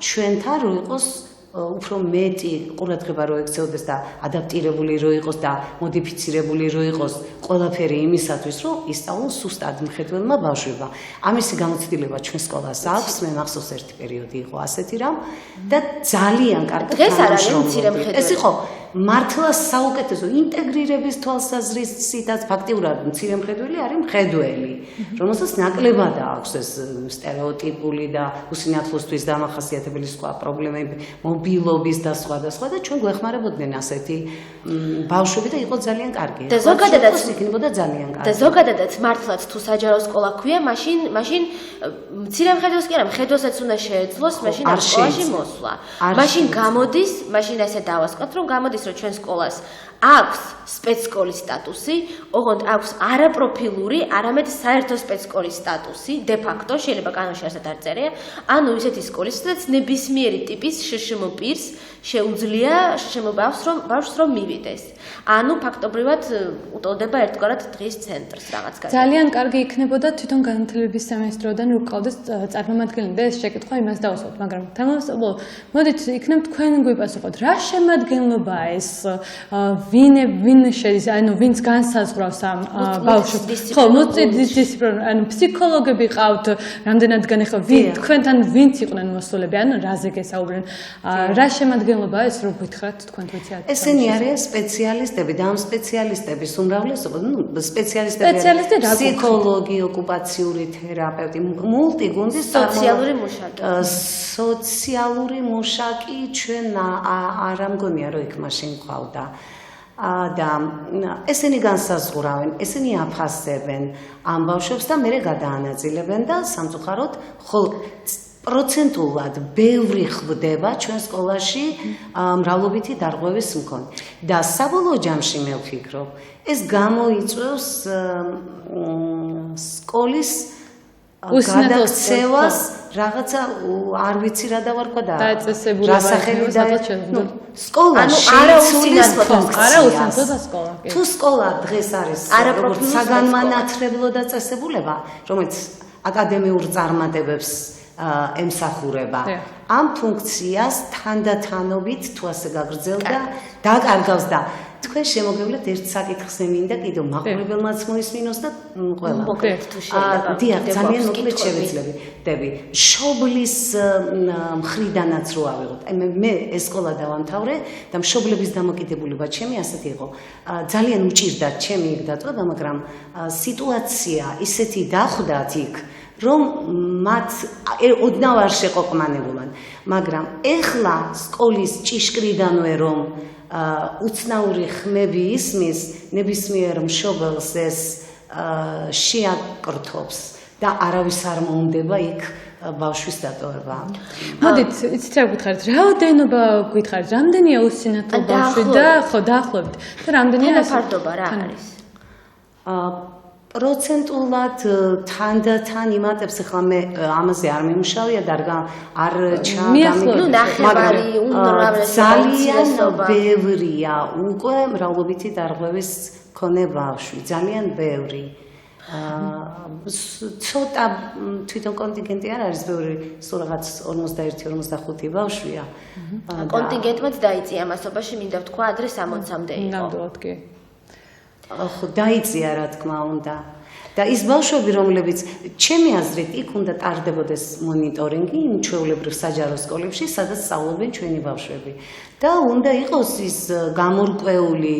ჩვენთან რო იყოს უფრო მეტი ყურადღება რო ექცეოდეს და ადაპტირებული რო იყოს და მოდიფიცირებული რო იყოს ყველაფერი იმისათვის რომ ისწავლოს სუსტად მხედველმა ბავშვებმა. ამისი გამოცდილება ჩვენ სკოლას აქვს, მე მახსოვს ერთი პერიოდი იყო ასეთი რამ და ძალიან კარგი დღეს არ არის მცირე მხედველი. ეს იყო მართლა საუკეთესო ინტეგრირების თვალსაზრისითაც ფაქტიურად მცირე მხედველი არის მხედველი, რომელსაც ნაკლებად აქვს ეს სტერეოტიპული და უსინათლოსთვის დამახასიათებელი სხვა პრობლემები, მობილობის და სხვა და ჩვენ გვეხმარებოდნენ ასეთი ბავშვები და იყო ძალიან კარგი. და ზოგადადაც იქნებოდა ძალიან კარგი. და ზოგადადაც მართლაც თუ საჯარო სკოლა ქვია, მაშინ მცირე მხედველს კი არა, მხედველსაც უნდა შეეძლოს მაშინ ამ სკოლაში მოსვლა. მაშინ გამოდის, მაშინ ესე დავასკოთ, რომ გამოდის რომ ჩვენ სკოლას აქვს სპეცსკოლის სტატუსი, ოღონდ აქვს არაპროფილური, არამედ საერთო სპეცსკოლის სტატუსი, de facto შეიძლება კანონში არსად არ წერია, ანუ ისეთი სკოლის, სადაც ნებისმიერი ტიპის შშმ პირს შეუძლია ბავშვს რომ მივიდეს. ანუ ფაქტობრივად უტოლდება ერთგვარად დღის ცენტრს რაღაც კაცი. ძალიან კარგი იქნებოდა თვითონ განათლების სამინისტროდან რო ყავდეს წარმომადგენელი და ეს შეკითხვა იმას დავუსვათ, მაგრამ თამამსწავლო, მოდით იქნებ თქვენ გვიპასუხოთ, რა შემადგენლობაა ეს ვინ შედის, ანუ ვინც განსაზღვრავს ამ ბავშვს. ხო, მულტიდისციპლინარული, ანუ ფსიქოლოგები ყავთ, რამდენად განეხო, თქვენთან ვინც იყვნენ მოსულები, ანუ რაზე გესაუბრენ, რა შემადგენლობაა ეს, რო გითხრათ თქვენ თვითონ. ესენი არიან სპეციალისტები და ამ სპეციალისტების უმრავლესობა, სპეციალისტები ფსიქოლოგი, ოკუპაციური თერაპევტი, მულტიგუნდის სოციალური მუშაკი ჩვენ არ ამგონია რომ იქ მაშინ ყავდა. და ესენი განსაზღვრავენ, ესენი აფასებენ ამ ბავშვებს და მერე გადაანაწილებენ და სამწუხაროდ პროცენტულად ბევრი ხდება ჩვენ სკოლაში მრავლობითი დარღვევის მქონე. და საბოლოო ჯამში მე ვფიქრობ, ეს გამოიწვევს სკოლის გადაქცევას რაღაცა არ ვიცი რა დავარქვა და დაეწესებულება რა სახელი სადღაც შეზღუდული. სკოლა ანუ არა უსინათლო სკოლა. თუ სკოლა დღეს არის როგორც საგანმანათლებლო დაწესებულება, რომელიც აკადემიურ წარმატებებს ემსახურება. ამ ფუნქციას თანდათანობით თუ ასე გაგრძელდა, დაკარგავს და თქვენ შემოგევლეთ ერთ საკითხს მინდა კიდევ მაყურებელმაც მოისმინოს და ყველა. მოკლედ თუ შეიძლება. დიახ, ძალიან მოკლედ შევეცდები. მშობლის მხრიდანაც რო ავიღოთ. აი მე ეს სკოლა დავამთავრე და მშობლების დამოკიდებულება ჩემი ასეთი იყო. ძალიან უჭირდათ ჩემი იქ დატყვება, მაგრამ სიტუაცია ისეთი დახვდათ იქ, რომ მათ ოდნავ არ შეყოყმანებულან, მაგრამ ეხლა სკოლის ჭიშკრიდანვე რომ უცნაური ხმები ისმის, ნებისმიერ მშობელს ეს შეაკრთობს და არავის არ მოუნდება იქ ბავშვის დატოვება. მოდით, იცით რა გითხარით, რაოდენობა გითხარით, რამდენია უსინათლო ბავშვი და ხო დაახლოებით და რამდენია ფარდობა რა არის? პროცენტულად თანდათან იმატებს, ახლა მე ამაზე არ მიმუშავია და არ ნახევარი უმრავლესობა ძალიან ბევრია უკვე მრავლობითი დარღვევის მქონე ბავშვი, ძალიან ბევრი. ცოტა თვითონ კონტინგენტი არ არის ბევრი, სულ რაღაც 41-45 ბავშვია. კონტინგენტმაც დაიწია მასობაში, მინდა ვთქვა, ადრე 60-მდე იყო. ნამდვილად კი. ხო, დაიწია რა თქმა უნდა. და ის ბავშვები, რომლებიც ჩემი აზრით იქ უნდა ტარდებოდეს მონიტორინგი იმ ჩვეულებრივ საჯარო სკოლებში, სადაც სწავლობენ ჩვენი ბავშვები. და უნდა იყოს ის გამორკვეული,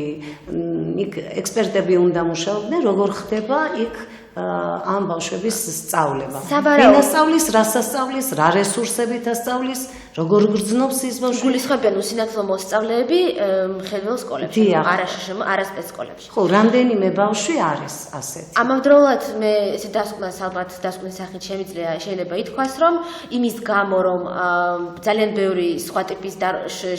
იქ ექსპერტები უნდა მუშაობდნენ, როგორ ხდება იქ ამ ბავშვების სწავლება. ვინ ასწავლის, რას ასწავლის, რა რესურსებით ასწავლის, როგორ გრძნობს ის ბავშვი. გულისხმობენ უსინათლო მოსწავლეები მხედველ სკოლებში, არა სპეცსკოლებში. ხო, რამდენიმე ბავშვი არის ასეთ. ამავდროულად მე ესე დასკვნას ალბათ დასკვნის სახით შეიძლება ითქვას, რომ იმის გამო, რომ ძალიან ბევრი სხვა ტიპის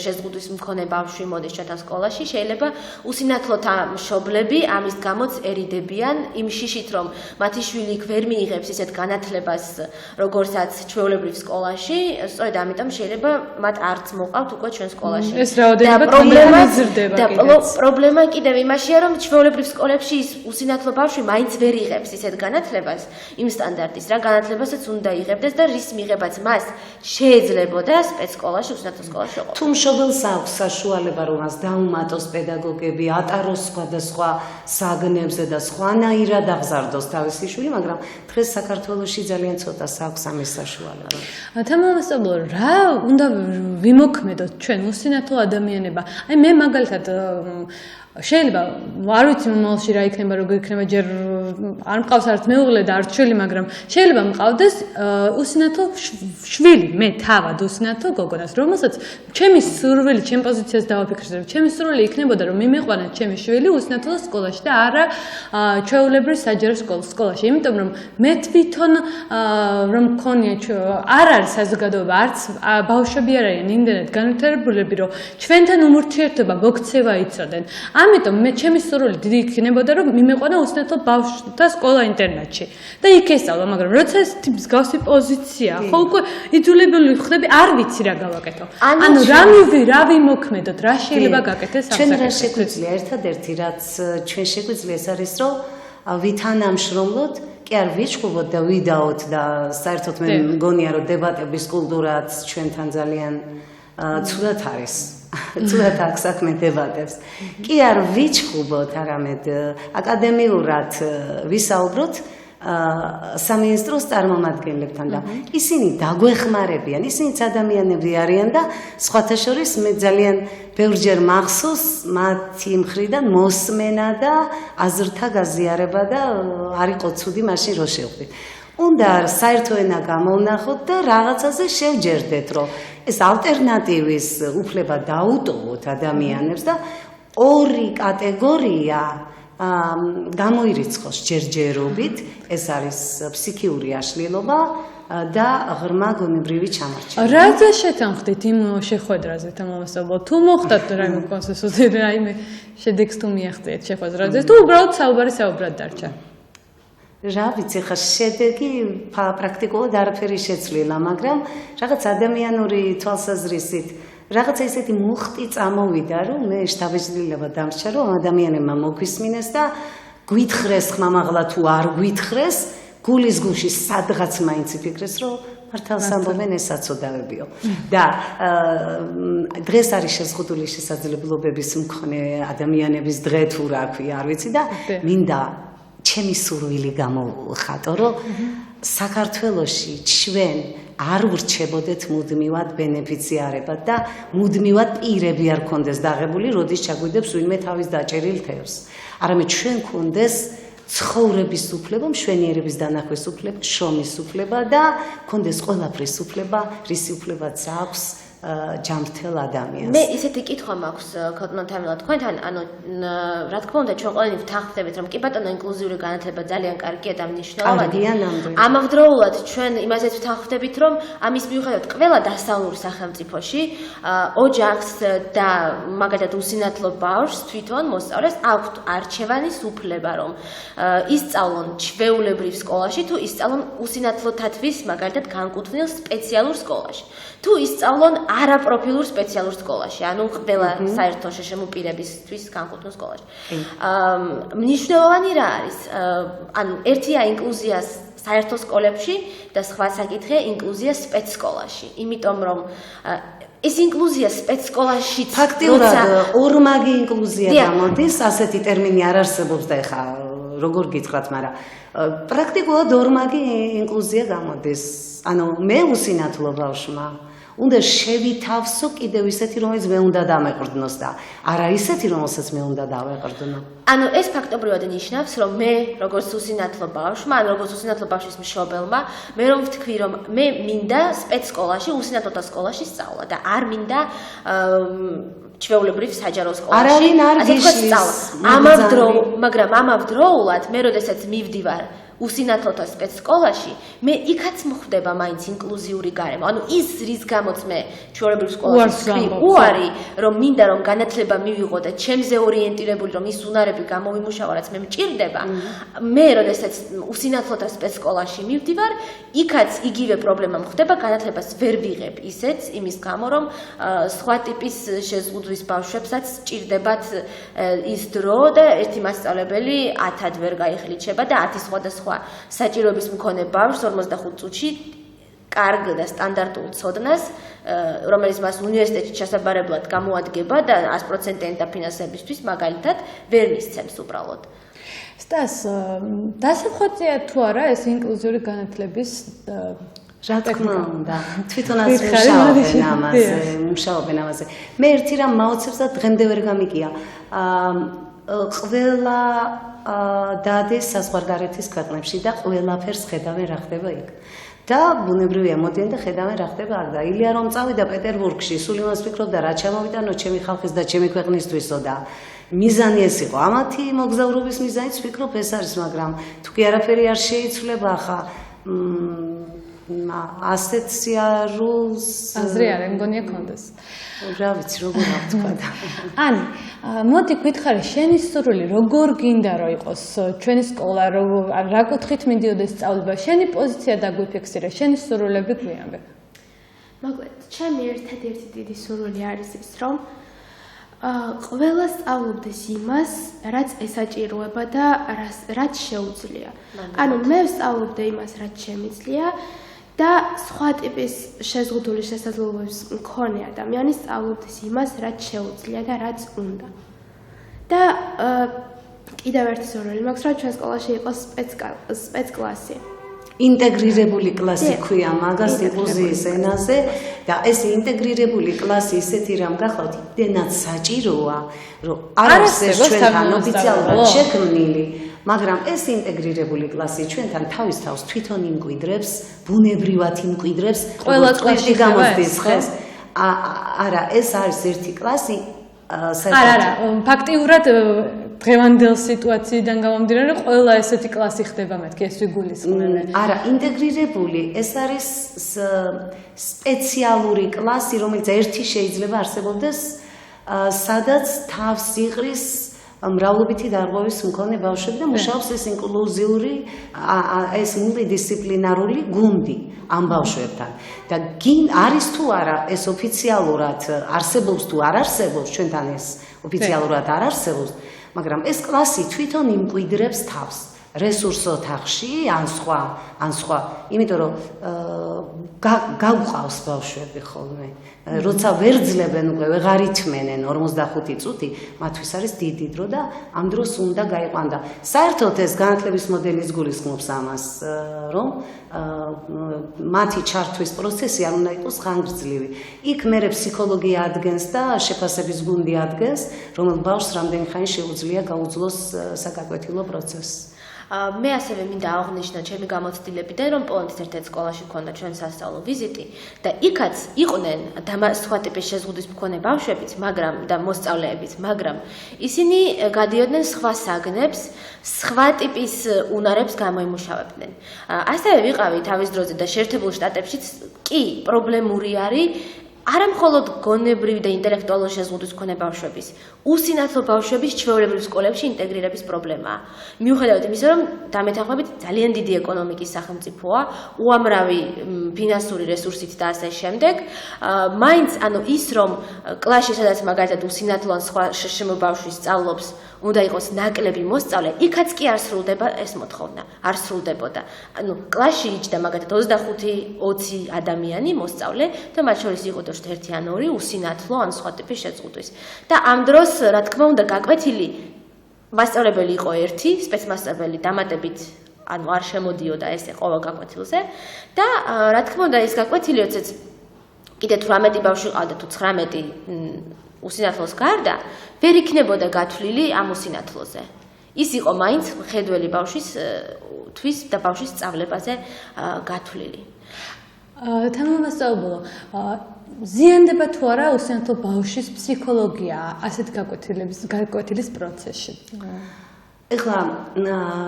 შეზღუდვის მქონე ბავშვი მოდის ჩვენთან სკოლაში, შეიძლება უსინათლოთა მშობლები ამის გამოც ერიდებიან იმ შიშით, რომ მათი შვილი იქ ვერ მიიღებს ისეთ განათლებას, როგორცაც ჩვეულებრივ სკოლაში, სწორედ ამიტომ შეიძლება მათ არც მოყავთ უკვე ჩვენ სკოლაში. ეს რაოდენობა მიზრდება კიდეც. პრობლემა კიდევ იმაშია, რომ ჩვეულებრივ სკოლებში ის უსინათლო ბავშვი მაინც ვერ იღებს ისეთ განათლებას, იმ სტანდარტის რა განათლებასაც უნდა იღებდეს და რის მიღებაც მას შეეძლებოდა სპეცსკოლაში, უსინათლო სკოლაში ყოფნა. თუ მშობელს აქვს საშუალება, რომ მას დაუმატოს პედაგოგები, ატაროს სხვადასხვა საგნებზე და სხვანაირად აღზარდოს თავისი შვილი, მაგრამ დღეს საქართველოში ძალიან ცოტას აქვს ამის საშუალება. თამამასწავლო, რა უნდა ვიმოქმედოთ ჩვენ უსინათლო ადამიანება? აი მე მაგალითად შეიძლება არ ვიცი მომავალში რა იქნება, როგორ იქნება, ჯერ არ მყავს არც მეუღლე და არც შვილი, მაგრამ შეიძლება მყავდეს უსინათლო შვილი, მე თავად უსინათლო გოგონას, რომელსაც ჩემი სურვილი, ჩემ პოზიციას დავაფიქრე, რომ ჩემი სურვილი იქნებოდა, რომ მიმეყვანათ ჩემი შვილი უსინათლო სკოლაში და არა ჩვეულებრივ საჯარო სკოლაში, იმიტომ რომ მე თვითონ რომ მქონია არ არის საზოგადოება, არც ბავშვები არ არიან იმდენად განვითარებულები, რომ ჩვენთან უმურთიერთობა მოქცევა იცოდნენ. ამიტომ მე ჩემი სურვილი დიდი იქნებოდა, რომ მიმეყვანა უსინათლო ბავშვთა სკოლა ინტერნატში და იქ ესწავლა, მაგრამ როცა ეს მსგავსი პოზიცია, ხო უკვე იძულებული ხდები, არ ვიცი რა გავაკეთო. ანუ რა ვიმოქმედოთ, რა შეიძლება გაკეთდეს ამ ჩვენ რა შეგვიძლია ერთადერთი რაც ჩვენ შეგვიძლია ეს არის, რომ ვითანამშრომლოთ, კი არ ვიჩხუბოთ და ვიდაოთ და საერთოდ მე მგონია, რომ დებატების კულტურაც ჩვენთან ძალიან ცუდად არის. ცუდად აქვს საქმე დებატებს. კი არ ვიჩხუბოთ, არამედ აკადემიურად ვისაუბროთ სამინისტროს წარმომადგენლებთან და ისინი დაგვეხმარებიან, ისინიც ადამიანები არიან და სხვათა შორის მე ძალიან ბევრჯერ მახსოვს მათი მხრიდან მოსმენა და აზრთა გაზიარება და არ იყო ცუდი მაშინ რო შევხვდით. უნდა საერთო ენა გამოვნახოთ და რაღაცაზე შევჯერდეთ, რომ ეს ალტერნატივის უფლება დაუტოვოთ ადამიანებს და ორი კატეგორია გამოირიცხოს ჯერჯერობით, ეს არის ფსიქიური აშლილობა და ღრმა გონებრივი ჩამორჩენა. რაზე შეთანხმდით იმ შეხვედრაზე თამამასწავლო? თუ მოხდათ რაიმე კონსენსუსი, რაიმე შედეგს თუ მიაღწიეთ შეხვედრაზე, თუ უბრალოდ საუბარი საუბრად დარჩა? რა ვიცი ხა შედეგი პრაქტიკულად არაფერი შეცვლილა, მაგრამ რაღაც ადამიანური თვალსაზრისით რაღაცა ისეთი მუხტი წამოვიდა, რომ მე შთაბეჭდილება დამრჩა, რომ ადამიანებმა მოგვისმინეს და გვითხრეს ხმამაღლა თუ არ გვითხრეს, გულის გულში სადღაც მაინც იფიქრეს, რომ მართალს ამბობენ ეს საცოდავებიო. და დღეს არის შეზღუდული შესაძლებლობების მქონე ადამიანების დღე თუ რა ქვია, არ ვიცი და მინდა ჩემი სურვილი გამოვხატო, რომ საქართველოში ჩვენ არ ვრჩებოდეთ მუდმივად ბენეფიციარებად და მუდმივად პირები არ კონდეს დაღებული, როდის ჩაგვიდებს ვინმე თავის დაჭერილ თევზს. არამედ ჩვენ კონდეს ცხოვრების უფლება, მშვენიერების დანახვის უფლება, შრომის უფლება და კონდეს ყველაფრის უფლება, რისი უფლებაც აქვს ჯანმრთელ ადამიანს. მე ისეთი კითხვა მაქვს ქალბატონ თამილა თქვენთან, ანუ რა თქმა უნდა ჩვენ ყველანი ვთანხმდებით, რომ კი ბატონო ინკლუზიური განათლება ძალიან კარგია და მნიშვნელოვანია. ამავდროულად ჩვენ იმასაც ვთანხმდებით, რომ ამის მიუხედავად ყველა დასავლურ სახელმწიფოში ოჯახს და მაგალითად უსინათლო ბავშვს თვითონ მოსწავლეს აქვთ არჩევანის უფლება, რომ ისწავლონ ჩვეულებრივ სკოლაში თუ ისწავლონ უსინათლოთათვის მაგალითად განკუთვნილ სპეციალურ სკოლაში. თუ ისწავლონ არაპროფილურ სპეციალურ სკოლაში, ანუ ყველა საერთო შეშემო პირებისთვის განკუთვნილ სკოლაში. მნიშვნელოვანი რა არის? ანუ ერთია ინკლუზია საერთო სკოლებში და სხვა საკითხია ინკლუზია სპეცსკოლაში. იმიტომ რომ ეს ინკლუზია სპეცსკოლაშიც ფაქტიურად ორმაგი ინკლუზია გამოდის, ასეთი ტერმინი არ არსებობს და ეხა როგორ გითხრათ, მაგრამ პრაქტიკულად ორმაგი ინკლუზია გამოდის. ანუ მე უსინათლო ბავშვმა უნდა შევითავსო კიდევ ისეთი, რომელიც მე უნდა დამეყრდნოს და არა ისეთი, რომელსაც მე უნდა დავეყრდნო. ანუ ეს ფაქტობრივად ნიშნავს, რომ მე როგორც უსინათლო ბავშვმა, ანუ როგორც უსინათლო ბავშვის მშობელმა, მე რომ ვთქვი, რომ მე მინდა სპეცსკოლაში, უსინათლოთა სკოლაში სწავლა და არ მინდა ჩვეულებრივ საჯარო სკოლაში. არავინ არ გიშლის. მაგრამ ამავდროულად მე როდესაც მივდივარ უსინათლოთა სპეცსკოლაში, მე იქაც მოხდება მაინც ინკლუზიური გარემო. ანუ ის რის გამოც მე ჩვეულებრივ სკოლაში ვქრი, უარი, რომ მინდა რომ განათლება მივიღო და ჩემზე ორიენტირებული, რომ ის უნარები გამოვიმუშავა, რაც მე მჭირდება. მე როდესაც უსინათლოთა სპეცსკოლაში მივდივარ, იქაც იგივე პრობლემა მოხდება, განათლებას ვერ ვიღებ ისეც, იმის გამო, რომ სხვა ტიპის შეზღუდვის ბავშვებსაც სჭირდებათ ის დრო და ერთი მასწავლებელი 10-ად ვერ გაიხლიჩება და 10 სხვადასხვა საჭიროების მქონე ბავშვს 45 წუთში კარგ და სტანდარტულ ცოდნას, რომელიც მას უნივერსიტეტში ჩასაბარებლად გამოადგება და 100%-იანი დაფინანსებისთვის მაგალითად ვერ მისცემს უბრალოდ. სტას, დასახოწია თუ არა ეს ინკლუზიური განათლების რა თქმა უნდა, თვითონაც მუშაობენ ამაზე. მე ერთი რამ მაოცებს და დღემდე ვერ გამიგია. ყველა დადეს საზღვარგარეთის ქვეყნებში და ყველაფერს ხედავენ რა ხდება იქ. და ბუნებრივია მოდიან და ხედავენ რა ხდება აქ და ილია რომ წავიდა პეტერბურგში, სულ იმას ფიქრობდა რა ჩამოვიტანო ჩემი ხალხის და ჩემი ქვეყნისთვისო და მიზანი ეს იყო. ამათი მოგზაურობის მიზანიც ვფიქრობ ეს არის, მაგრამ თუ კი არაფერი არ შეიცვლება ხა ასეთ სიარულს აზრი არ მგონია კონდეს. რა ვიცი როგორ ვთქვა და ანი, მოდი გითხარი, შენი სურვილი როგორ გინდა რომ იყოს ჩვენი სკოლა, რა კუთხით მინდიოდეს სწავლება, შენი პოზიცია დაგვიფიქსირე, შენი სურვილები გვიამბე. მოგეთ, ჩემი ერთადერთი დიდი სურვილი არის ის, რომ ყველა სწავლობდეს იმას, რაც ესაჭიროება და რაც შეუძლია. ანუ მე ვსწავლობდე იმას, რაც შემიძლია და სხვა ტიპის შეზღუდული შესაძლებლობების მქონე ადამიანი სწავლობდეს იმას, რაც შეუძლია და რაც უნდა. და კიდევ ერთი სურვილი მაქვს, რომ ჩვენ სკოლაში იყოს სპეცკლასი. ინტეგრირებული კლასი ქვია მაგას ინკლუზიის ენაზე და ეს ინტეგრირებული კლასი ისეთი რამ გახლავთ, იმდენად საჭიროა, რომ არ არის ჩვენთან ოფიციალურად შექმნილი, მაგრამ ეს ინტეგრირებული კლასი ჩვენთან თავის თავს თვითონ იმკვიდრებს, ბუნებრივად იმკვიდრებს, ყველა კლასში გამოსდის ხეს. არა, ეს არის ერთი კლასი არა, ფაქტიურად დღევანდელ სიტუაციიდან გამომდინარე, ყველა ესეთი კლასი ხდება მეთქი, ეს ვიგულისხმები. არა, ინტეგრირებული, ეს არის სპეციალური კლასი, რომელიც ერთი შეიძლება არსებობდეს, სადაც თავს იყრის მრავლობითი დარღვევის მქონე ბავშვები და მუშაობს ეს ინკლუზიური ეს მულტიდისციპლინარული გუნდი ამ ბავშვებთან და არის თუ არა ეს ოფიციალურად არსებობს თუ არ არსებობს ჩვენთან ეს ოფიციალურად არ არსებობს მაგრამ ეს კლასი თვითონ იმკვიდრებს თავს რესურს ოთახში ან სხვა იმიტომ რომ გაგვყავს ბავშვები ხოლმე როცა ვერ ძლებენ უკვე ვეღარ ითმენენ 45 წუთი მათთვის არის დიდი დრო და ამ დროს უნდა გაიყვან და საერთოდ ეს განათლების მოდელის გულისხმობს ამას რომ მათი ჩართვის პროცესი არ უნდა იყოს ხანგრძლივი იქ მერე ფსიქოლოგი ადგენს და შეფასების გუნდი ადგენს რომელ ბავშვს რამდენი ხანი შეუძლია გაუძლოს საგაკვეთილო პროცესს მე ასევე მინდა აღვნიშნო ჩემი გამოცდილებიდან რომ პოლონეთის ერთ-ერთ სკოლაში ჰქონდა ჩვენ სასწავლო ვიზიტი და იქაც იყვნენ სხვა ტიპის შეზღუდვის მქონე ბავშვებიც მაგრამ და მოსწავლეებიც მაგრამ ისინი გადიოდნენ სხვა საგნებს სხვა ტიპის უნარებს გამოიმუშავებდნენ ასევე ვიყავი თავის დროზე და შეერთებულ შტატებშიც კი პრობლემური არის არა მხოლოდ გონებრივი და ინტელექტუალური შეზღუდვის მქონე ბავშვების, უსინათლო ბავშვების ჩვეულებრივ სკოლებში ინტეგრირების პრობლემაა. მიუხედავად იმისა, რომ დამეთანხმებით ძალიან დიდი ეკონომიკის სახელმწიფოა, უამრავი ფინანსური რესურსით და ასე შემდეგ, მაინც ანუ ის რომ კლასში სადაც მაგალითად უსინათლო ან სხვა შშმ ბავშვი სწავლობს, უნდა იყოს ნაკლები მოსწავლე, იქაც კი არ სრულდება ეს მოთხოვნა, არ სრულდებოდა. ანუ კლასში იჯდა მაგალითად 25-20 ადამიანი მოსწავლე და მათ შორის იყო ერთი ან ორი უსინათლო ან სხვა ტიპის შეზღუდვის. და ამ დროს, რა თქმა უნდა, გაკვეთილი მასწავლებელი იყო ერთი, სპეცმასწავლებელი დამატებით, ანუ არ შემოდიოდა ესე ყოველ გაკვეთილზე და რა თქმა უნდა, ეს გაკვეთილი როდესაც კიდე 18 ბავშვი ყავდა თუ 19 უსინათლოს გარდა, ვერ იქნებოდა გათვლილი ამ უსინათლოზე. ის იყო მაინც ხედველი ბავშვის და ბავშვის სწავლებაზე გათვლილი. თამამასწავლებლო, ზიანდება თუ არა უსინათლო ბავშვის ფსიქოლოგია ასეთ გაკვეთილის პროცესში? ეხლა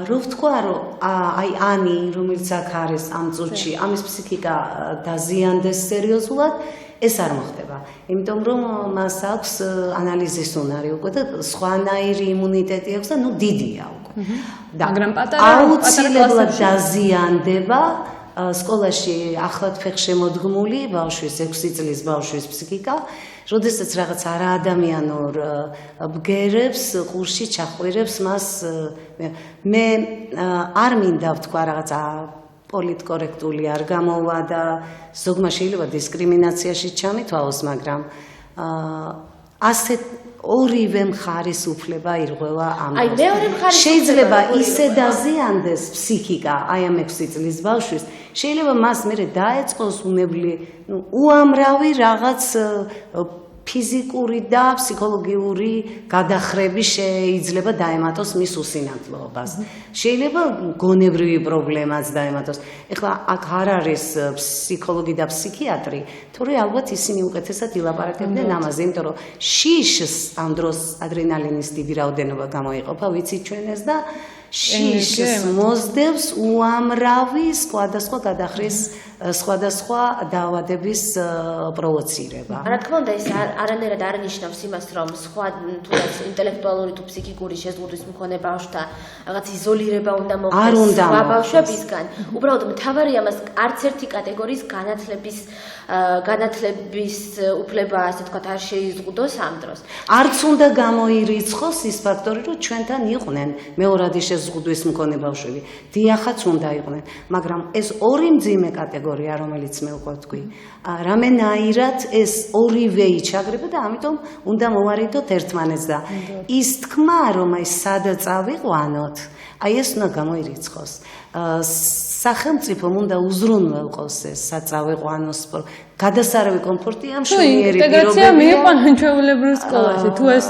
რო ვთქვა რომ აი ანი რომელიც აქ არის ამ წუთში ამის ფსიქიკა დაზიანდეს სერიოზულად ეს არ მოხდება იმიტომ რომ მას აქვს ანალიზის უნარი უკვე და სხვანაირი იმუნიტეტი აქვს და ნუ დიდია უკვე მაგრამ აუცილებლად დაზიანდება სკოლაში ახლად ფეხშემოდგმული ბავშვის 6 წლის ბავშვის ფსიქიკა როდესაც რაღაც არაადამიანურ ბგერებს ყურში ჩახვირებს მას მე არ მინდა ვთქვა რაღაცა პოლიტკორექტული არ გამოვა და ზოგმა შეიძლება დისკრიმინაციაში ჩამითვალოს მაგრამ ასეთ ორივე მხარის უფლება ირღვევა ამ დროს შეიძლება ისე დაზიანდეს ფსიქიკა აი ამ 6 წლის ბავშვის შეიძლება მას მერე დაეწყოს უნებლი უამრავი რაღაც ფიზიკური და ფსიქოლოგიური გადახრები შეიძლება დაემატოს მის უსინათლობას. შეიძლება გონებრივი პრობლემაც დაემატოს. ეხლა აქ არ არის ფსიქოლოგი და ფსიქიატრი, თორე ალბათ ისინი უკეთესად ილაპარაკებდნენ ამაზე, იმიტომ რომ შიშს ამ დროს ადრენალინის დიდი რაოდენობა გამოიყოფა, ვიცით ჩვენ ეს და შიშს მოსდევს უამრავი სხვადასხვა გადახრის სხვადასხვა დაავადების პროვოცირება. რა თქმა უნდა, ეს არანაირად არ ნიშნავს იმას, რომ სხვა თუნდაც ინტელექტუალური თუ ფსიქიკური შეზღუდვის მქონე ბავშვთა რაღაც იზოლირება უნდა მოხდეს სხვა ბავშვებისგან. უბრალოდ მთავარი ამას არც ერთი კატეგორიის განათლების უფლება, ასე თქვათ, არ შეიზღუდოს ამ დროს. არც უნდა გამოირიცხოს ის ფაქტორი, რომ ჩვენთან იყვნენ მეორადი შეზღუდვის მქონე ბავშვები. დიახაც უნდა იყვნენ, მაგრამ ეს ორი მძიმე კატეგორია, რომელიც მე უკვე ვთქვი, რამენაირად ეს ორივე იჩაგრება და ამიტომ უნდა მოვარიდოთ ერთმანეთს და ის თქმა, რომ აი სადაც ავიყვანოთ, აი ეს უნდა გამოირიცხოს. სახელმწიფომ უნდა უზრუნველყოს ეს საწავეყვანოს გადასარავი კომფორტი ამ შვენიერი პირობებია. ინტეგრაცია მიიყვანა ჩვეულებრივ სკოლაში, თუ ეს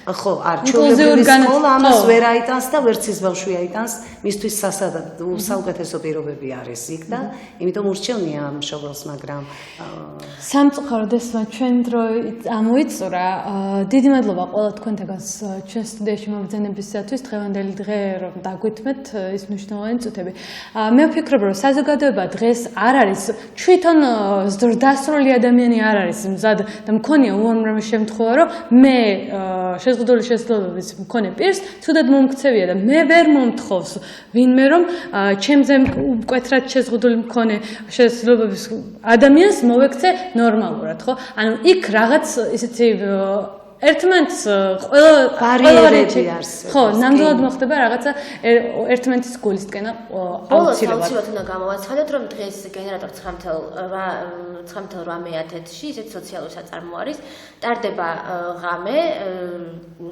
ხო, არ ჩვეულებრივი სკოლა ამას ვერ აიტანს და ვერც ის ბავშვი აიტანს, მისთვის საუკეთესო პირობები არის იქ და იმიტომ ურჩევნია ამ მშობელს, მაგრამ სამწუხაროდ ჩვენ დრო ამოიწურა. დიდი მადლობა ყველა თქვენთაგანს ჩვენ სტუდიაში მომბრძანებისათვის დღევანდელი დღე რომ დაგვითმეთ ის მნიშვნელოვანი წუთები. მე ვფიქრობ, რომ საზოგადოება დღეს არ არის თვითონ ზრდასრული ადამიანი არ არის მზად და მქონია უამრავი შემთხვევა, რომ მე შეზღუდული შესაძლებლობის მქონე პირს თუდად მომქცევია და მე ვერ მომთხოვს ვინმე რომ ჩემზე მკვეთრად შეზღუდული მქონე შესაძლებლობის ადამიანს მოვექცე ნორმალურად, ხო? ანუ იქ რაღაც ისეთი ერთმანეთს ბარიერები არსებობს. ხო, ნამდვილად მოხდება რაღაცა ერთმანეთის გულისკენა აუცილებლად. აუცილებლად უნდა გამოვაცხადოთ, რომ დღეს გენერატორ 9.8-ში ისეთ სოციალური საწარმო არის, ტარდება ღამე,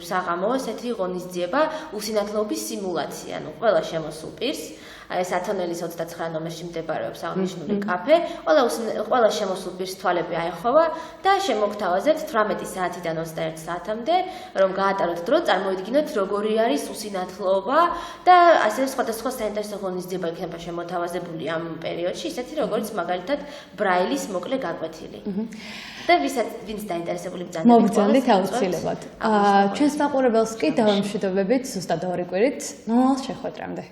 საღამო, ესეთი ღონისძიება, უსინათლოების სიმულაცია, ანუ ყველა შემოსულ პირს ეს ათონელის 29 ნომერში მდებარეობს აღნიშნული კაფე, ყველა შემოსულ პირს თვალები აეხოვა და შემოგთავაზებთ 18 საათიდან 21 საათამდე, რომ გაატაროთ დრო, წარმოიდგინოთ როგორი არის უსინათლოება და ასე სხვადასხვა საინტერესო ღონისძიება იქნება შემოთავაზებული ამ პერიოდში, ისეთი როგორც მაგალითად ბრაილის მოკლე გაკვეთილი. და ვინც დაინტერესებული ბრძანებით მოგძალით აუცილებლად. ჩვენს მაყურებელს კი დავამშვიდობებით ზუსტად 2 კვირით მომავალ შეხვედრამდე.